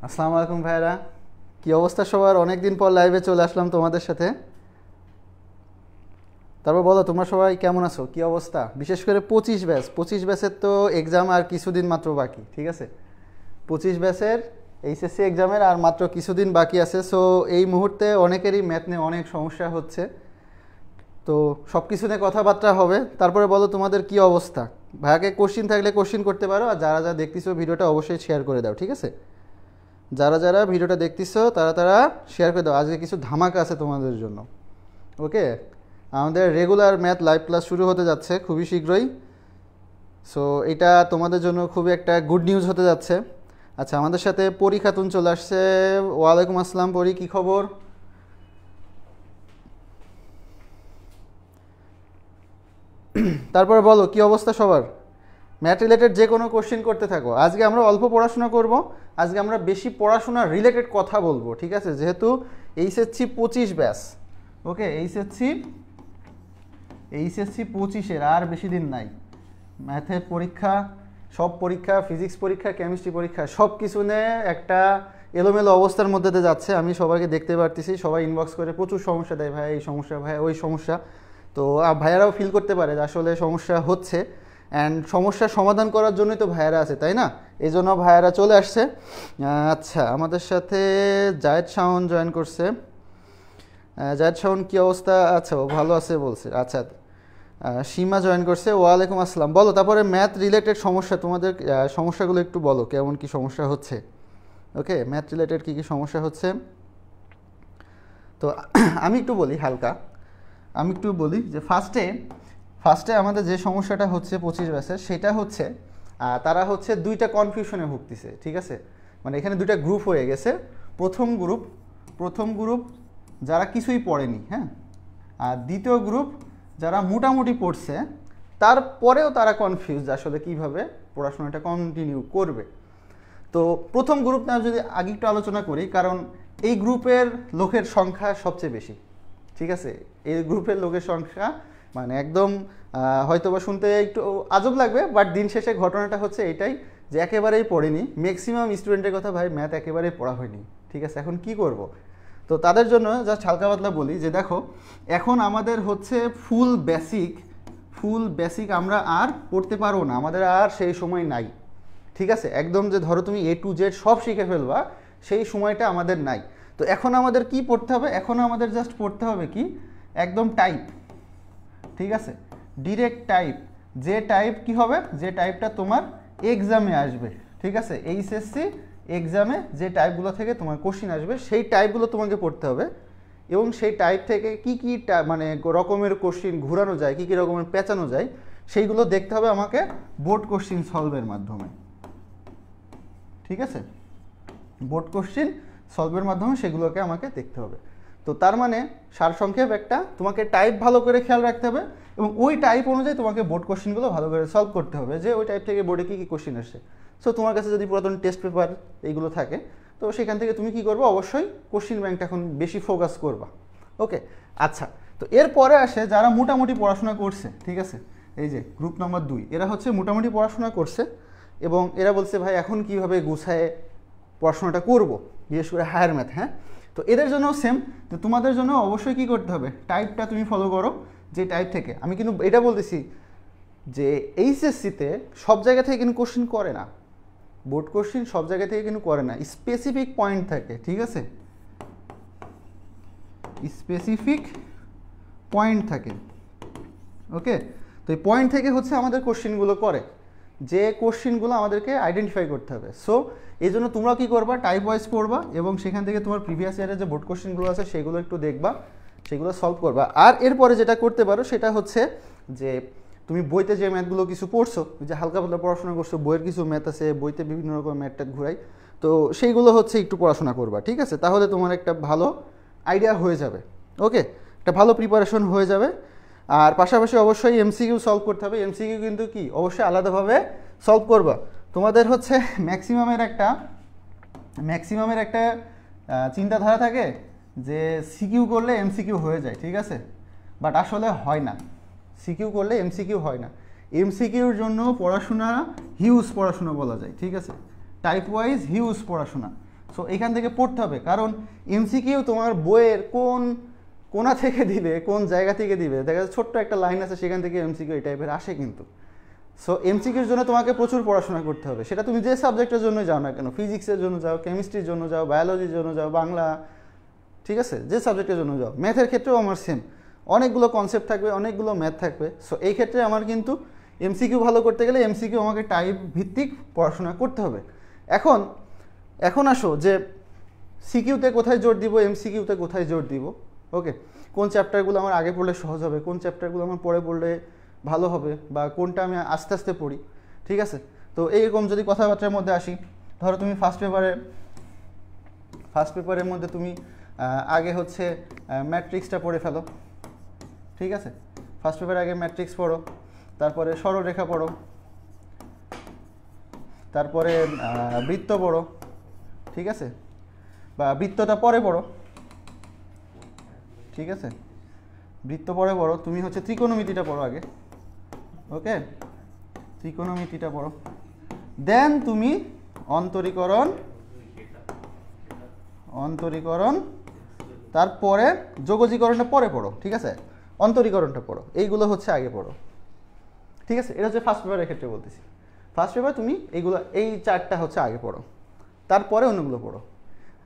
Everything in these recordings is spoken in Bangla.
আসসালামু আলাইকুম ভাইরা, কি অবস্থা সবার? অনেক দিন পর লাইভে চলে আসলাম তোমাদের সাথে। তারপর বলো তোমরা সবাই কেমন আছো, কি অবস্থা? বিশেষ করে 25 ব্যাচের তো এক্সাম আর কিছুদিন মাত্র বাকি, ঠিক আছে? 25 ব্যাচের এইচএসসি এক্সামের আর মাত্র কিছুদিন বাকি আছে। সো এই মুহূর্তে অনেকেরই ম্যাথ নিয়ে অনেক সমস্যা হচ্ছে। তো সব কিছু নিয়ে কথাবার্তা হবে। তারপরে বলো তোমাদের কি অবস্থা। ভাইয়াকে কোশ্চিন থাকলে কোশ্চিন করতে পারো, আর যারা যারা দেখতেছো ভিডিওটা অবশ্যই শেয়ার করে দাও, ঠিক আছে? যারা যারা ভিডিওটা দেখতেছো তারা তারা শেয়ার করে দাও। আজকে কিছু ধামাকা আছে তোমাদের জন্য। ওকে, আমাদের রেগুলার ম্যাথ লাইভ ক্লাস শুরু হতে যাচ্ছে খুবই শীঘ্রই। সো এটা তোমাদের জন্য খুবই একটা গুড নিউজ হতে যাচ্ছে। আচ্ছা, আমাদের সাথে পরি খাতুন চলে আসছে। ওয়ালাইকুম আসসালাম পরি, কী খবর? তারপরে বলো কি অবস্থা সবার। ম্যাথ রিলেটেড যে কোনো কোশ্চেন করতে থাকো। আজকে আমরা অল্প পড়াশোনা করব, আজকে আমরা বেশি পড়াশোনা রিলেটেড কথা বলবো, ঠিক আছে? যেহেতু এইচএসসি 25 ব্যাচ। ওকে, এইচএসসি 25-এর আর বেশি দিন নাই। ম্যাথের পরীক্ষা, সব পরীক্ষা, ফিজিক্স পরীক্ষা, কেমিস্ট্রি পরীক্ষা, সব কিছু নিয়ে একটা এলোমেলো অবস্থার মধ্যে দিয়ে যাচ্ছে। আমি সবাইকে দেখতে পারতেছি, সবাই ইনবক্স করে প্রচুর সমস্যা দেয়, ভাই এই সমস্যা, ভাই ওই সমস্যা। তো ভাইয়ারাও ফিল করতে পারে যে আসলে সমস্যা হচ্ছে, অ্যান্ড সমস্যার সমাধান করার জন্যই তো ভাইয়ারা আছে, তাই না? এই জন্য ভাইয়ারা চলে আসছে। আচ্ছা, আমাদের সাথে জায়েদ শাওন জয়েন করছে। জায়েদ শাওন কী অবস্থা? আচ্ছা, ও ভালো আছে বলছে। আচ্ছা, সীমা জয়েন করছে। ওয়ালাইকুম আসসালাম। বলো তারপরে ম্যাথ রিলেটেড সমস্যা, তোমাদের সমস্যাগুলো একটু বলো, কেমন কি সমস্যা হচ্ছে। ওকে, ম্যাথ রিলেটেড কী কী সমস্যা হচ্ছে। তো আমি একটু বলি হালকা, আমি একটু বলি যে ফার্স্টে আমাদের যে সমস্যাটা হচ্ছে 25 ব্যাচের, সেটা হচ্ছে তারা হচ্ছে দুইটা কনফিউশনে ভুগতেছে, ঠিক আছে? মানে এখানে দুইটা গ্রুপ হয়ে গেছে। প্রথম গ্রুপ যারা কিছুই পড়েনি, হ্যাঁ, আর দ্বিতীয় গ্রুপ যারা মোটামুটি পড়ছে, তারপরেও তারা কনফিউজ আসলে কিভাবে পড়াশোনাটা কন্টিনিউ করবে। তো প্রথম গ্রুপ না যদি আগে একটু আলোচনা করি, কারণ এই গ্রুপের লোকের সংখ্যা সবচেয়ে বেশি, ঠিক আছে? এই গ্রুপের লোকের সংখ্যা মানে একদম হয়তোবা শুনতে একটু আজব লাগবে, বাট দিন শেষে ঘটনাটা হচ্ছে এটাই যে একেবারেই পড়েনি ম্যাক্সিমাম স্টুডেন্টের কথা। ভাই ম্যাথ একেবারেই পড়া হয়নি, ঠিক আছে? এখন কি করব? তো তাদের জন্য জাস্ট হালকা পাতলা বলি যে দেখো, এখন আমাদের হচ্ছে ফুল বেসিক আমরা আর পড়তে পারবো না, আমাদের আর সেই সময় নাই, ঠিক আছে? একদম যে ধরো তুমি A to Z সব শিখে ফেলবা, সেই সময়টা আমাদের নাই। তো এখন আমাদের কি পড়তে হবে? এখন আমাদের জাস্ট পড়তে হবে কি, একদম টাইপ, ঠিক আছে? Direct type. যে টাইপ কি হবে, যে টাইপটা তোমার এক্সামে আসবে, ঠিক আছে? এইচএসসি এক্সামে যে টাইপগুলো থেকে তোমার কোশ্চিন আসবে, সেই টাইপগুলো তোমাকে পড়তে হবে। এবং সেই টাইপ থেকে কি কি মানে রকমের কোশ্চিন ঘুরানো যায়, কি কি রকমের পেঁচানো যায়, সেইগুলো দেখতে হবে আমাকে বোর্ড কোশ্চিন সলভের মাধ্যমে, ঠিক আছে? বোর্ড কোশ্চিন সলভের মাধ্যমে সেগুলোকে আমাকে দেখতে হবে। তো তার মানে সারসংক্ষেপ একটা, তোমাকে টাইপ ভালো করে খেয়াল রাখতে হবে, এবং ওই টাইপ অনুযায়ী তোমাকে বোর্ড কোশ্চিনগুলো ভালো করে সলভ করতে হবে, যে ওই টাইপ থেকে বোর্ডে কী কী কোশ্চিন আসছে। সো তোমার কাছে যদি পুরাতন টেস্ট পেপার এইগুলো থাকে, তো সেখান থেকে তুমি কী করবে, অবশ্যই কোশ্চিন ব্যাংকটা এখন বেশি ফোকাস করবা। ওকে, আচ্ছা। তো এরপরে আসে যারা মোটামুটি পড়াশোনা করছে, ঠিক আছে? এই যে গ্রুপ নাম্বার 2, এরা হচ্ছে মোটামুটি পড়াশোনা করছে, এবং এরা বলছে ভাই এখন কীভাবে গুছায় পড়াশোনাটা করব, বিশেষ করে হায়ার ম্যাথ। হ্যাঁ, তো এদের জন্য সেম, তো তোমাদের জন্য অবশ্যই কী করতে হবে, টাইপটা তুমি ফলো করো। যে টাইপ থেকে আমি কিন্তু এটা বলতেছি যে এইচএসসিতে সব জায়গা থেকে কিন্তু কোশ্চিন করে না, বোর্ড কোশ্চিন সব জায়গা থেকে কিন্তু করে না, স্পেসিফিক পয়েন্ট থাকে, ঠিক আছে? স্পেসিফিক পয়েন্ট থাকে। ওকে, তো এই পয়েন্ট থেকে হচ্ছে আমাদের কোশ্চিনগুলো করে, যে কোশ্চিনগুলো আমাদেরকে আইডেন্টিফাই করতে হবে। সো এই জন্য তোমরা কী করবা, টাইপ ওয়াইজ পড়বা, এবং সেখান থেকে তোমার প্রিভিয়াস ইয়ারের যে বোর্ড কোশ্চিনগুলো আছে সেগুলো একটু দেখবা, সেগুলো সলভ করবা। আর এরপরে যেটা করতে পারো সেটা হচ্ছে যে তুমি বইতে যে ম্যাথগুলো কিছু পড়ছো, যে হালকা পাতলা পড়াশোনা করছো, বইয়ের কিছু ম্যাথ আছে, বইতে বিভিন্ন রকম ম্যাথ ঘুরাই, তো সেইগুলো হচ্ছে একটু পড়াশোনা করবা, ঠিক আছে? তাহলে তোমার একটা ভালো আইডিয়া হয়ে যাবে। ওকে, একটা ভালো প্রিপারেশন হয়ে যাবে। আর পাশাপাশি অবশ্যই এমসিকিউ সলভ করতে হবে। এমসিকিউ কিন্তু কি অবশ্যই আলাদাভাবে সলভ করবা। তোমাদের হচ্ছে ম্যাক্সিমামের একটা চিন্তাধারা থাকে যে সিকিউ করলে এমসিকিউ হয়ে যায়, ঠিক আছে? বাট আসলে হয় না, সিকিউ করলে এমসিকিউ হয় না। এমসিকিউর জন্য পড়াশোনা হিউজ পড়াশোনা বলা যায়, ঠিক আছে? টাইপ ওয়াইজ হিউজ পড়াশোনা। সো এখান থেকে পড়তে হবে, কারণ এমসিকিউ তোমার বইয়ের কোন কোনা থেকে দিবে, কোন জায়গা থেকে দিবে, দেখা যাচ্ছে ছোট্ট একটা লাইন আছে সেখান থেকে এমসিকিউ এই টাইপের আসে কিন্তু। সো এমসিকিউর জন্য তোমাকে প্রচুর পড়াশোনা করতে হবে, সেটা তুমি যে সাবজেক্টের জন্য যাও না কেন, ফিজিক্সের জন্য যাও, কেমিস্ট্রির জন্য যাও, বায়োলজির জন্য যাও, বাংলা, ঠিক আছে, যে সাবজেক্টের জন্য যাও। ম্যাথের ক্ষেত্রেও আমার সেম, অনেকগুলো কনসেপ্ট থাকবে, অনেকগুলো ম্যাথ থাকবে। সো এই ক্ষেত্রে আমার কিন্তু এমসিকিউ ভালো করতে গেলে এমসিকিউ আমাকে টাইপ ভিত্তিক পড়াশোনা করতে হবে। এখন আসো যে সিকিউতে কোথায় জোর দিব, এমসিকিউতে কোথায় জোর দিব। ওকে, কোন চ্যাপ্টারগুলো আমার আগে পড়লে সহজ হবে, কোন চ্যাপ্টারগুলো আমার পরে পড়লে ভালো হবে, বা কোনটা আমি আস্তে আস্তে পড়ি, ঠিক আছে। তো এইরকম যদি কথাবার্তার মধ্যে আসি, ধরো তুমি ফার্স্ট পেপারের মধ্যে তুমি আগে হচ্ছে ম্যাট্রিক্সটা পড়ে ফেলো, ঠিক আছে। ফার্স্ট পেপারে আগে ম্যাট্রিক্স পড়ো, তারপরে সরলরেখা পড়ো, তারপরে বৃত্ত পড়ো, ঠিক আছে, বা বৃত্তটা পরে পড়ো, ঠিক আছে, বৃত্ত পরে পড়ো। তুমি হচ্ছে ত্রিকোণমিতিটা পড়ো আগে, ওকে, ত্রিকোণমিতিটা পড়ো, দেন তুমি অন্তরীকরণ, তারপরে যোগজীকরণটা পরে পড়ো, ঠিক আছে, অন্তরীকরণটা পড়ো, এইগুলো হচ্ছে আগে পড়ো, ঠিক আছে। এটা হচ্ছে ফার্স্ট পেপারের ক্ষেত্রে বলতেছি। ফার্স্ট পেপার তুমি এইগুলো, এই চারটা হচ্ছে আগে পড়ো, তারপরে অন্যগুলো পড়ো।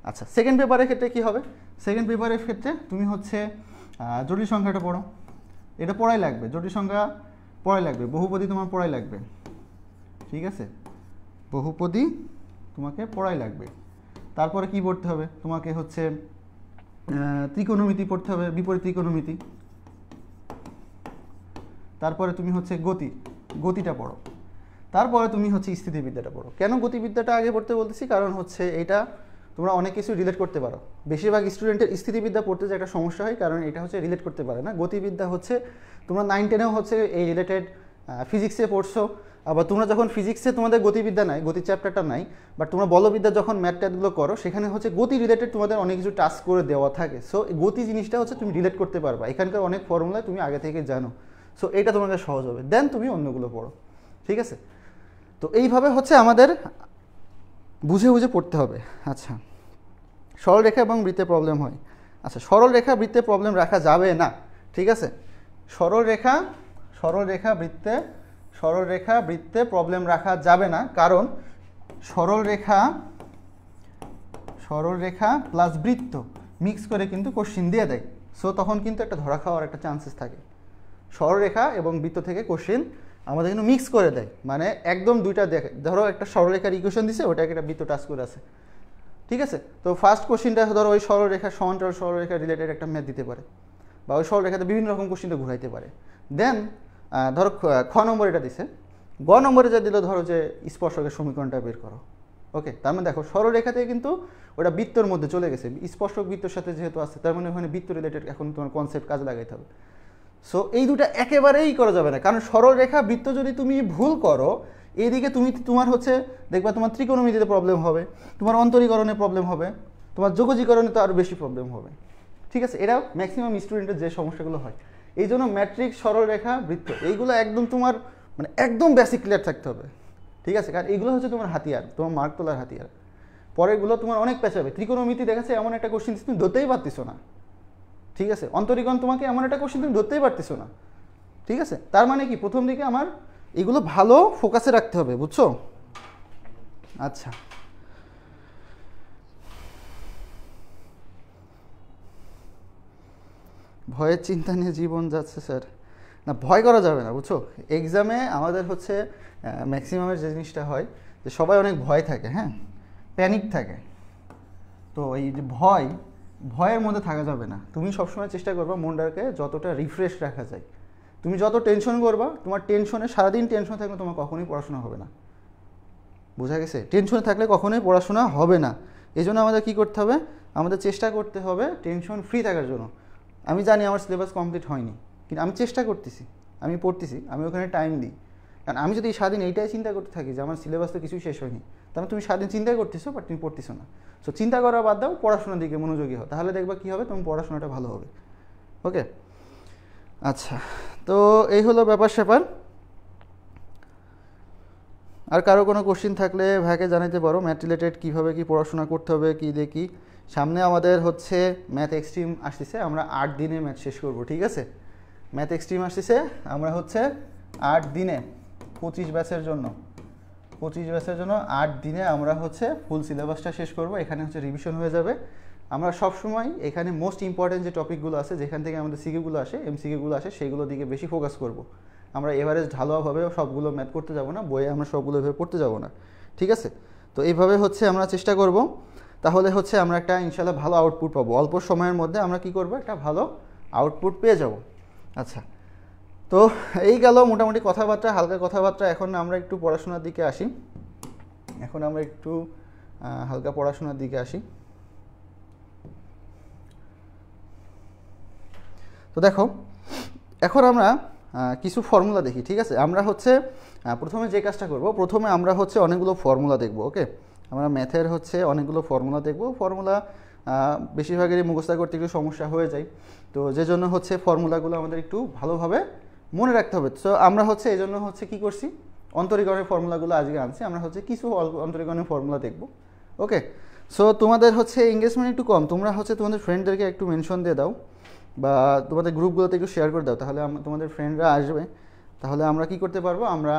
আচ্ছা, সেকেন্ড পেপারের ক্ষেত্রে কি হবে? সেকেন্ড পেপারের ক্ষেত্রে তুমি হচ্ছে জটিল সংখ্যাটা পড়ো, এটা পড়াই লাগবে, জটিল সংখ্যা পড়াই লাগবে, বহুপদী তোমার পড়াই লাগবে, ঠিক আছে, বহুপদী তোমাকে পড়াই লাগবে। তারপরে কি পড়তে হবে তোমাকে? হচ্ছে ত্রিকোণমিতি পড়তে হবে, বিপরীত ত্রিকোণমিতি। তারপরে তুমি হচ্ছে গতিটা পড়ো। তারপরে তুমি হচ্ছে স্থিতিবিদ্যাটা পড়ো। কেন গতিবিদ্যাটা আগে পড়তে বলতেছি? কারণ হচ্ছে এটা তোমরা অনেক কিছু রিলেট করতে পারো। বেশিরভাগ স্টুডেন্টের স্থিতিবিদ্যা পড়তে যে একটা সমস্যা হয়, কারণ এটা হচ্ছে রিলেট করতে পারে না। গতিবিদ্যা হচ্ছে তোমরা 9-10-এও হচ্ছে এই রিলেটেড ফিজিক্সে পড়ছো, আবার তোমরা যখন ফিজিক্সে তোমাদের গতিবিদ্যা নাই, গতি চ্যাপ্টারটা নাই, বাট তোমরা বলবিদ্যা যখন ম্যাথ ট্যাথগুলো করো সেখানে হচ্ছে গতি রিলেটেড তোমাদের অনেক কিছু টাস্ক করে দেওয়া থাকে। সো গতি জিনিসটা হচ্ছে তুমি রিলেট করতে পারবা, এখানকার অনেক ফর্মুলা তুমি আগে থেকে জানো। সো এটা তোমাদের সহজ হবে, দেন তুমি অন্যগুলো পড়ো, ঠিক আছে। তো এইভাবে হচ্ছে আমাদের বুঝে বুঝে পড়তে হবে। আচ্ছা, সরলরেখা এবং বৃত্তে প্রবলেম হয়। আচ্ছা, সরলরেখা বৃত্তে প্রবলেম রাখা যাবে না, ঠিক আছে। সরলরেখা বৃত্তে প্রবলেম রাখা যাবে না, কারণ সরলরেখা প্লাস বৃত্ত মিক্স করে কিন্তু কোশ্চিন দিয়ে দেয়। সো তখন কিন্তু একটা ধরা খাওয়ার একটা চান্সেস থাকে। সরলরেখা এবং বৃত্ত থেকে কোশ্চিন আমাদের কিন্তু মিক্স করে দেয়, মানে একদম দুইটা দেখে, ধরো একটা সরলরেখার ইকুয়েশন দিছে, ওটাকে একটা বৃত্ত টাচ করে আছে, ঠিক আছে। তো ফার্স্ট কোশ্চিনটা ধরো ওই সরলরেখা, সমান্তরাল সরলরেখা রিলেটেড একটা ম্যাথ দিতে পারে, বা ওই সরলরেখাতে বিভিন্ন রকম কোশ্চিনটা ঘুরাইতে পারে। দেন ধরো খ নম্বর এটা দিছে, গ নম্বরে যা দিল ধরো যে স্পর্শকের সমীকরণটা বের করো। ওকে, তার মানে দেখো সরলরেখাতে কিন্তু ওটা বৃত্তর মধ্যে চলে গেছে, স্পর্শক বৃত্তর সাথে যেহেতু আছে, তার মানে ওখানে বৃত্ত রিলেটেড এখন তোমার কনসেপ্ট কাজে লাগাইতে হবে। সো এই দুটা একেবারেই করা যাবে না, কারণ সরলরেখা বৃত্ত যদি তুমি ভুল করো, এইদিকে তোমার হচ্ছে দেখবা তোমার ত্রিকোণমিতিতে প্রবলেম হবে, তোমার অন্তরীকরণে প্রবলেম হবে, তোমার যোগজীকরণে তো আরও বেশি প্রবলেম হবে, ঠিক আছে। এটা ম্যাক্সিমাম স্টুডেন্টের যে সমস্যাগুলো হয়। এই জন্য ম্যাট্রিক্স, সরলরেখা, বৃত্ত এইগুলো একদম তোমার মানে একদম বেসিক ক্লিয়ার থাকতে হবে, ঠিক আছে। কারণ এইগুলো হচ্ছে তোমার হাতিয়ার, তোমার মার্ক তোলার হাতিয়ার। পরেরগুলো তোমার অনেক পেঁচাবে। ত্রিকোণমিতি দেখাচ্ছে এমন একটা কোশ্চিন তুমি ধরতেই পারতেছো না, ঠিক আছে। অন্তরীকরণ তোমাকে এমন একটা কোশ্চিন তুমি ধরতেই পারতেছো না, ঠিক আছে। তার মানে কি, প্রথম দিকে আমার এগুলো ভালো ফোকাসে রাখতে হবে, বুঝছো? আচ্ছা, ভয়ের চিন্তা নিয়ে জীবন যাচ্ছে স্যার। না, ভয় করা যাবে না, বুঝছো। এক্সামে আমাদের হচ্ছে ম্যাক্সিমামের যে জিনিসটা হয় যে সবাই অনেক ভয় থাকে, হ্যাঁ, প্যানিক থাকে। তো এই যে ভয়ের মধ্যে থাকা যাবে না। তুমি সবসময় চেষ্টা করবা মনটাকে যতটা রিফ্রেশ রাখা যায়। তুমি যত টেনশন করবা, তোমার টেনশনে সারাদিন টেনশন থাকলে তোমার কখনোই পড়াশোনা হবে না, বোঝা গেছে? টেনশনে থাকলে কখনোই পড়াশোনা হবে না। এই জন্য আমাদের কী করতে হবে? আমাদের চেষ্টা করতে হবে টেনশন ফ্রি থাকার জন্য। আমি জানি আমার সিলেবাস কমপ্লিট হয়নি, কিন্তু আমি চেষ্টা করতেছি, আমি পড়তেছি, আমি ওখানে টাইম দিই। কারণ আমি যদি সারাদিন এইটাই চিন্তা করতে থাকি যে আমার সিলেবাস তো কিছুই শেষ হয়নি, তাহলে তুমি সারাদিন চিন্তাই করতেছো, বাট তুমি পড়তেছো না। সো চিন্তা করা বাদ দাও, পড়াশোনার দিকে মনোযোগী হও, তাহলে দেখবা কী হবে, তোমার পড়াশোনাটা ভালো হবে। ওকে, আচ্ছা, তো এই হলো ব্যাপার স্যাপার। আর কারো কোনো কোশ্চিন থাকলে ভাইকে জানাতে পারো, ম্যাথ রিলেটেড কীভাবে কী পড়াশোনা করতে হবে কী দেখি। সামনে আমাদের হচ্ছে ম্যাথ এক্সট্রিম আসতেছে, আমরা 8 দিনে ম্যাথ শেষ করব, ঠিক আছে। ম্যাথ এক্সট্রিম আসতেছে, আমরা হচ্ছে 8 দিনে 25 ব্যাচের জন্য 8 দিনে আমরা হচ্ছে ফুল সিলেবাসটা শেষ করব। এখানে হচ্ছে রিভিশন হয়ে যাবে। আমরা সব সময় এখানে মোস্ট ইম্পর্টেন্ট যে টপিকগুলো আছে, যেখান থেকে আমাদের সিকিউগুলো আসে, এমসিকিউগুলো আসে, সেইগুলোর দিকে বেশি ফোকাস করব। আমরা এভারেজ ঢালোয়াভাবে সবগুলো ম্যাথ করতে যাব না, বইয়ে আমরা সবগুলো এভাবে পড়তে যাব না, ঠিক আছে। তো এইভাবে হচ্ছে আমরা চেষ্টা করব, তাহলে হচ্ছে আমরা একটা ইনশাল্লাহ ভালো আউটপুট পাবো। অল্প সময়ের মধ্যে আমরা কি করব, একটা ভালো আউটপুট পেয়ে যাব। আচ্ছা, তো এই গেল মোটামুটি কথাবার্তা, হালকা কথাবার্তা। এখন আমরা একটু পড়াশোনার দিকে আসি। হালকা পড়াশোনার দিকে আসি। তো দেখো, এখন আমরা কিছু ফর্মুলা দেখি, ঠিক আছে। আমরা হচ্ছে প্রথমে যে কাজটা করব, প্রথমে আমরা হচ্ছে অনেকগুলো ফর্মুলা দেখব, ওকে। আমরা ম্যাথের হচ্ছে অনেকগুলো ফর্মুলা দেখব। ফর্মুলা বেশিরভাগেরই মুখস্থ করতে একটু সমস্যা হয়ে যায়, তো যে জন্য হচ্ছে ফর্মুলাগুলো আমাদের একটু ভালোভাবে মনে রাখতে হবে। তো আমরা হচ্ছে এই জন্য হচ্ছে কী করছি, অন্তরীকরণের ফর্মুলাগুলো আজকে আনছি। আমরা হচ্ছে কিছু অন্তরীকরণের ফর্মুলা দেখব, ওকে। সো তোমাদের হচ্ছে এঙ্গেজমেন্ট একটু কম, তোমরা হচ্ছে তোমাদের ফ্রেন্ডদেরকে একটু মেনশন দিয়ে দাও, বা তোমাদের গ্রুপগুলোতে একটু শেয়ার করে দাও, তাহলে তোমাদের ফ্রেন্ডরা আসবে, তাহলে আমরা কি করতে পারবো, আমরা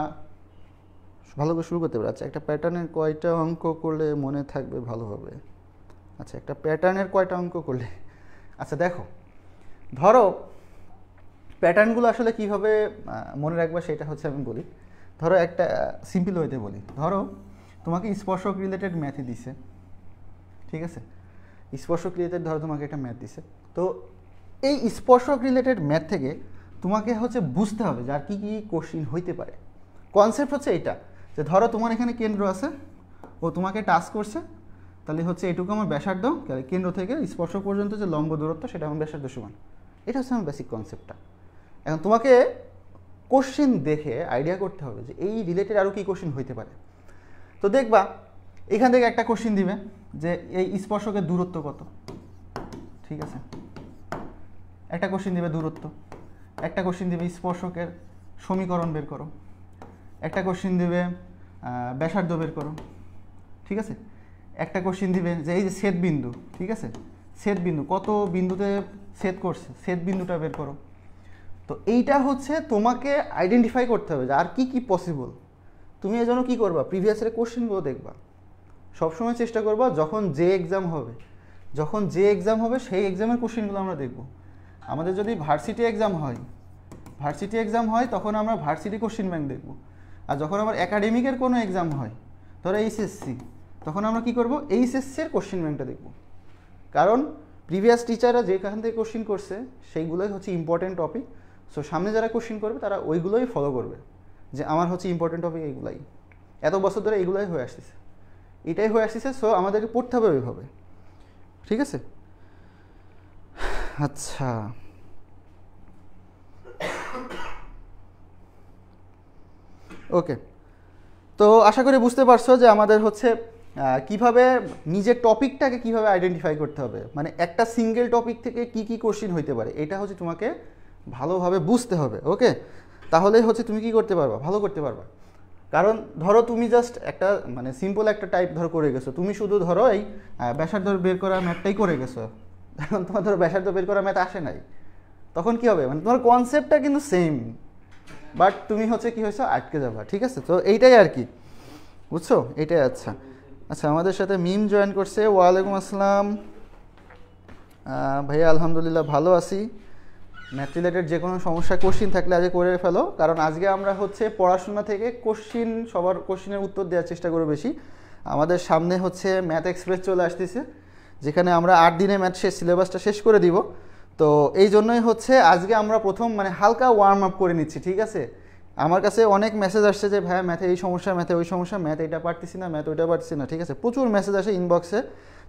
ভালো করে শুরু করতে পারবো। আচ্ছা, একটা প্যাটার্নের কয়টা অঙ্ক করলে মনে থাকবে ভালোভাবে? আচ্ছা, একটা প্যাটার্নের কয়টা অঙ্ক করলে, আচ্ছা দেখো, ধরো প্যাটার্নগুলো আসলে কীভাবে মনে রাখবে সেটা হচ্ছে আমি বলি। ধরো একটা সিম্পল ওয়েতে বলি, ধরো তোমাকে স্পর্শক রিলেটেড ম্যাথই দিছে, ঠিক আছে। স্পর্শক রিলেটেড ধরো তোমাকে একটা ম্যাথ দিছে, তো এই স্পর্শক রিলেটেড ম্যাথ থেকে তোমাকে হচ্ছে বুঝতে হবে যে আর কী কী কোশ্চিন হইতে পারে। কনসেপ্ট হচ্ছে এইটা, যে ধরো তোমার এখানে কেন্দ্র আছে, ও তোমাকে টাচ করছে, তাহলে হচ্ছে এটুকু আমার ব্যাসার্ধ, কেন্দ্র থেকে স্পর্শক পর্যন্ত যে লম্ব দূরত্ব সেটা আমার ব্যাসার্ধ সমান। এটা হচ্ছে আমার বেসিক কনসেপ্টটা। এখন তোমাকে কোশ্চিন দেখে আইডিয়া করতে হবে যে এই রিলেটেড আরও কী কোশ্চিন হইতে পারে। তো দেখবা এখান থেকে একটা কোশ্চিন দিবে যে এই স্পর্শকের দূরত্ব কত, ঠিক আছে। একটা কোশ্চিন দিবে দূরত্ব, একটা কোশ্চিন দিবে স্পর্শকের সমীকরণ বের করো, একটা কোশ্চিন দিবে ব্যাসার্ধ বের করো, ঠিক আছে। একটা কোশ্চিন দিবে যে এই যে ছেদ বিন্দু, ঠিক আছে, ছেদ বিন্দু কত বিন্দুতে ছেদ করছে, ছেদ বিন্দুটা বের করো। তো এইটা হচ্ছে তোমাকে আইডেন্টিফাই করতে হবে যে আর কি কি পসিবল। তুমি এই জন্য কী করবা, প্রিভিয়াস ইয়ারের কোশ্চিনগুলো দেখবা, সবসময় চেষ্টা করবা যখন যে এক্সাম হবে সেই এক্সামের কোশ্চিনগুলো আমরা দেখব। আমাদের যদি ভার্সিটি এক্সাম হয় তখন আমরা ভার্সিটি কোশ্চিন ব্যাংক দেখব। আর যখন আমার একাডেমিকের কোনো এক্সাম হয়, ধরো এইচএসসি, তখন আমরা কি করব, এইচএসসির কোশ্চিন ব্যাংকটা দেখব। কারণ প্রিভিয়াস টিচাররা যেখান থেকে কোশ্চিন করছে সেইগুলোই হচ্ছে ইম্পর্টেন্ট টপিক। সো সামনে যারা কোশ্চিন করবে তারা ওইগুলোই ফলো করবে, যে আমার হচ্ছে ইম্পর্টেন্ট টপিক এইগুলাই, এত বছর ধরে এগুলাই হয়ে আসতেছে, এটাই হয়ে আসতেছে। সো আমাদেরকে পড়তে হবে ওইভাবে, ঠিক আছে। আচ্ছা, ওকে। তো আশা করি বুঝতে পারছো যে আমাদের হচ্ছে কিভাবে নিজের টপিকটাকে কিভাবে আইডেন্টিফাই করতে হবে, মানে একটা সিঙ্গেল টপিক থেকে কি কি কোশ্চিন হইতে পারে, এটা হচ্ছে তোমাকে ভালোভাবে বুঝতে হবে, ওকে। তাহলেই হচ্ছে তুমি কি করতে পারবা, ভালো করতে পারবা। কারণ ধরো তুমি জাস্ট একটা মানে সিম্পল একটা টাইপ ধরো করে গেছো, তুমি শুধু ধরো এই ব্যাসার্ধ বের করা ম্যাথটাই করে গেছো, এখন তোমার ধরো ব্যাসার্ধ বের করা ম্যাথ আসে নাই, তখন কি হবে, মানে তোমার কনসেপ্টটা কিন্তু সেম, বাট তুমি হচ্ছে কি হয়েছো, আটকে যাবা, ঠিক আছে। তো এইটাই আর কি, বুঝছো, এইটাই। আচ্ছা আচ্ছা, আমাদের সাথে মিম জয়েন করছে, ওয়ালাইকুম আসসালাম ভাইয়া, আলহামদুলিল্লাহ ভালো আছি। ম্যাথ রিলেটেড যে কোনো সমস্যা কোশ্চিন থাকলে আজকে করে ফেলো, কারণ আজকে আমরা হচ্ছে পড়াশোনা থেকে কোশ্চিন, সবার কোশ্চিনের উত্তর দেওয়ার চেষ্টা করবো বেশি। আমাদের সামনে হচ্ছে ম্যাথ এক্সপ্রেস চলে আসতেছে, যেখানে আমরা 8 দিনে ম্যাথ সিলেবাসটা শেষ করে দিব। তো এই জন্যই হচ্ছে আজকে আমরা প্রথম মানে হালকা ওয়ার্ম আপ করে নিচ্ছি, ঠিক আছে। আমার কাছে অনেক মেসেজ আসছে যে ভাইয়া ম্যাথে এই সমস্যা, ম্যাথে ওই সমস্যা, ম্যাথ এটা পারতেছি না, ম্যাথ ওইটা পারতেছি না, ঠিক আছে। প্রচুর মেসেজ আসে ইনবক্সে,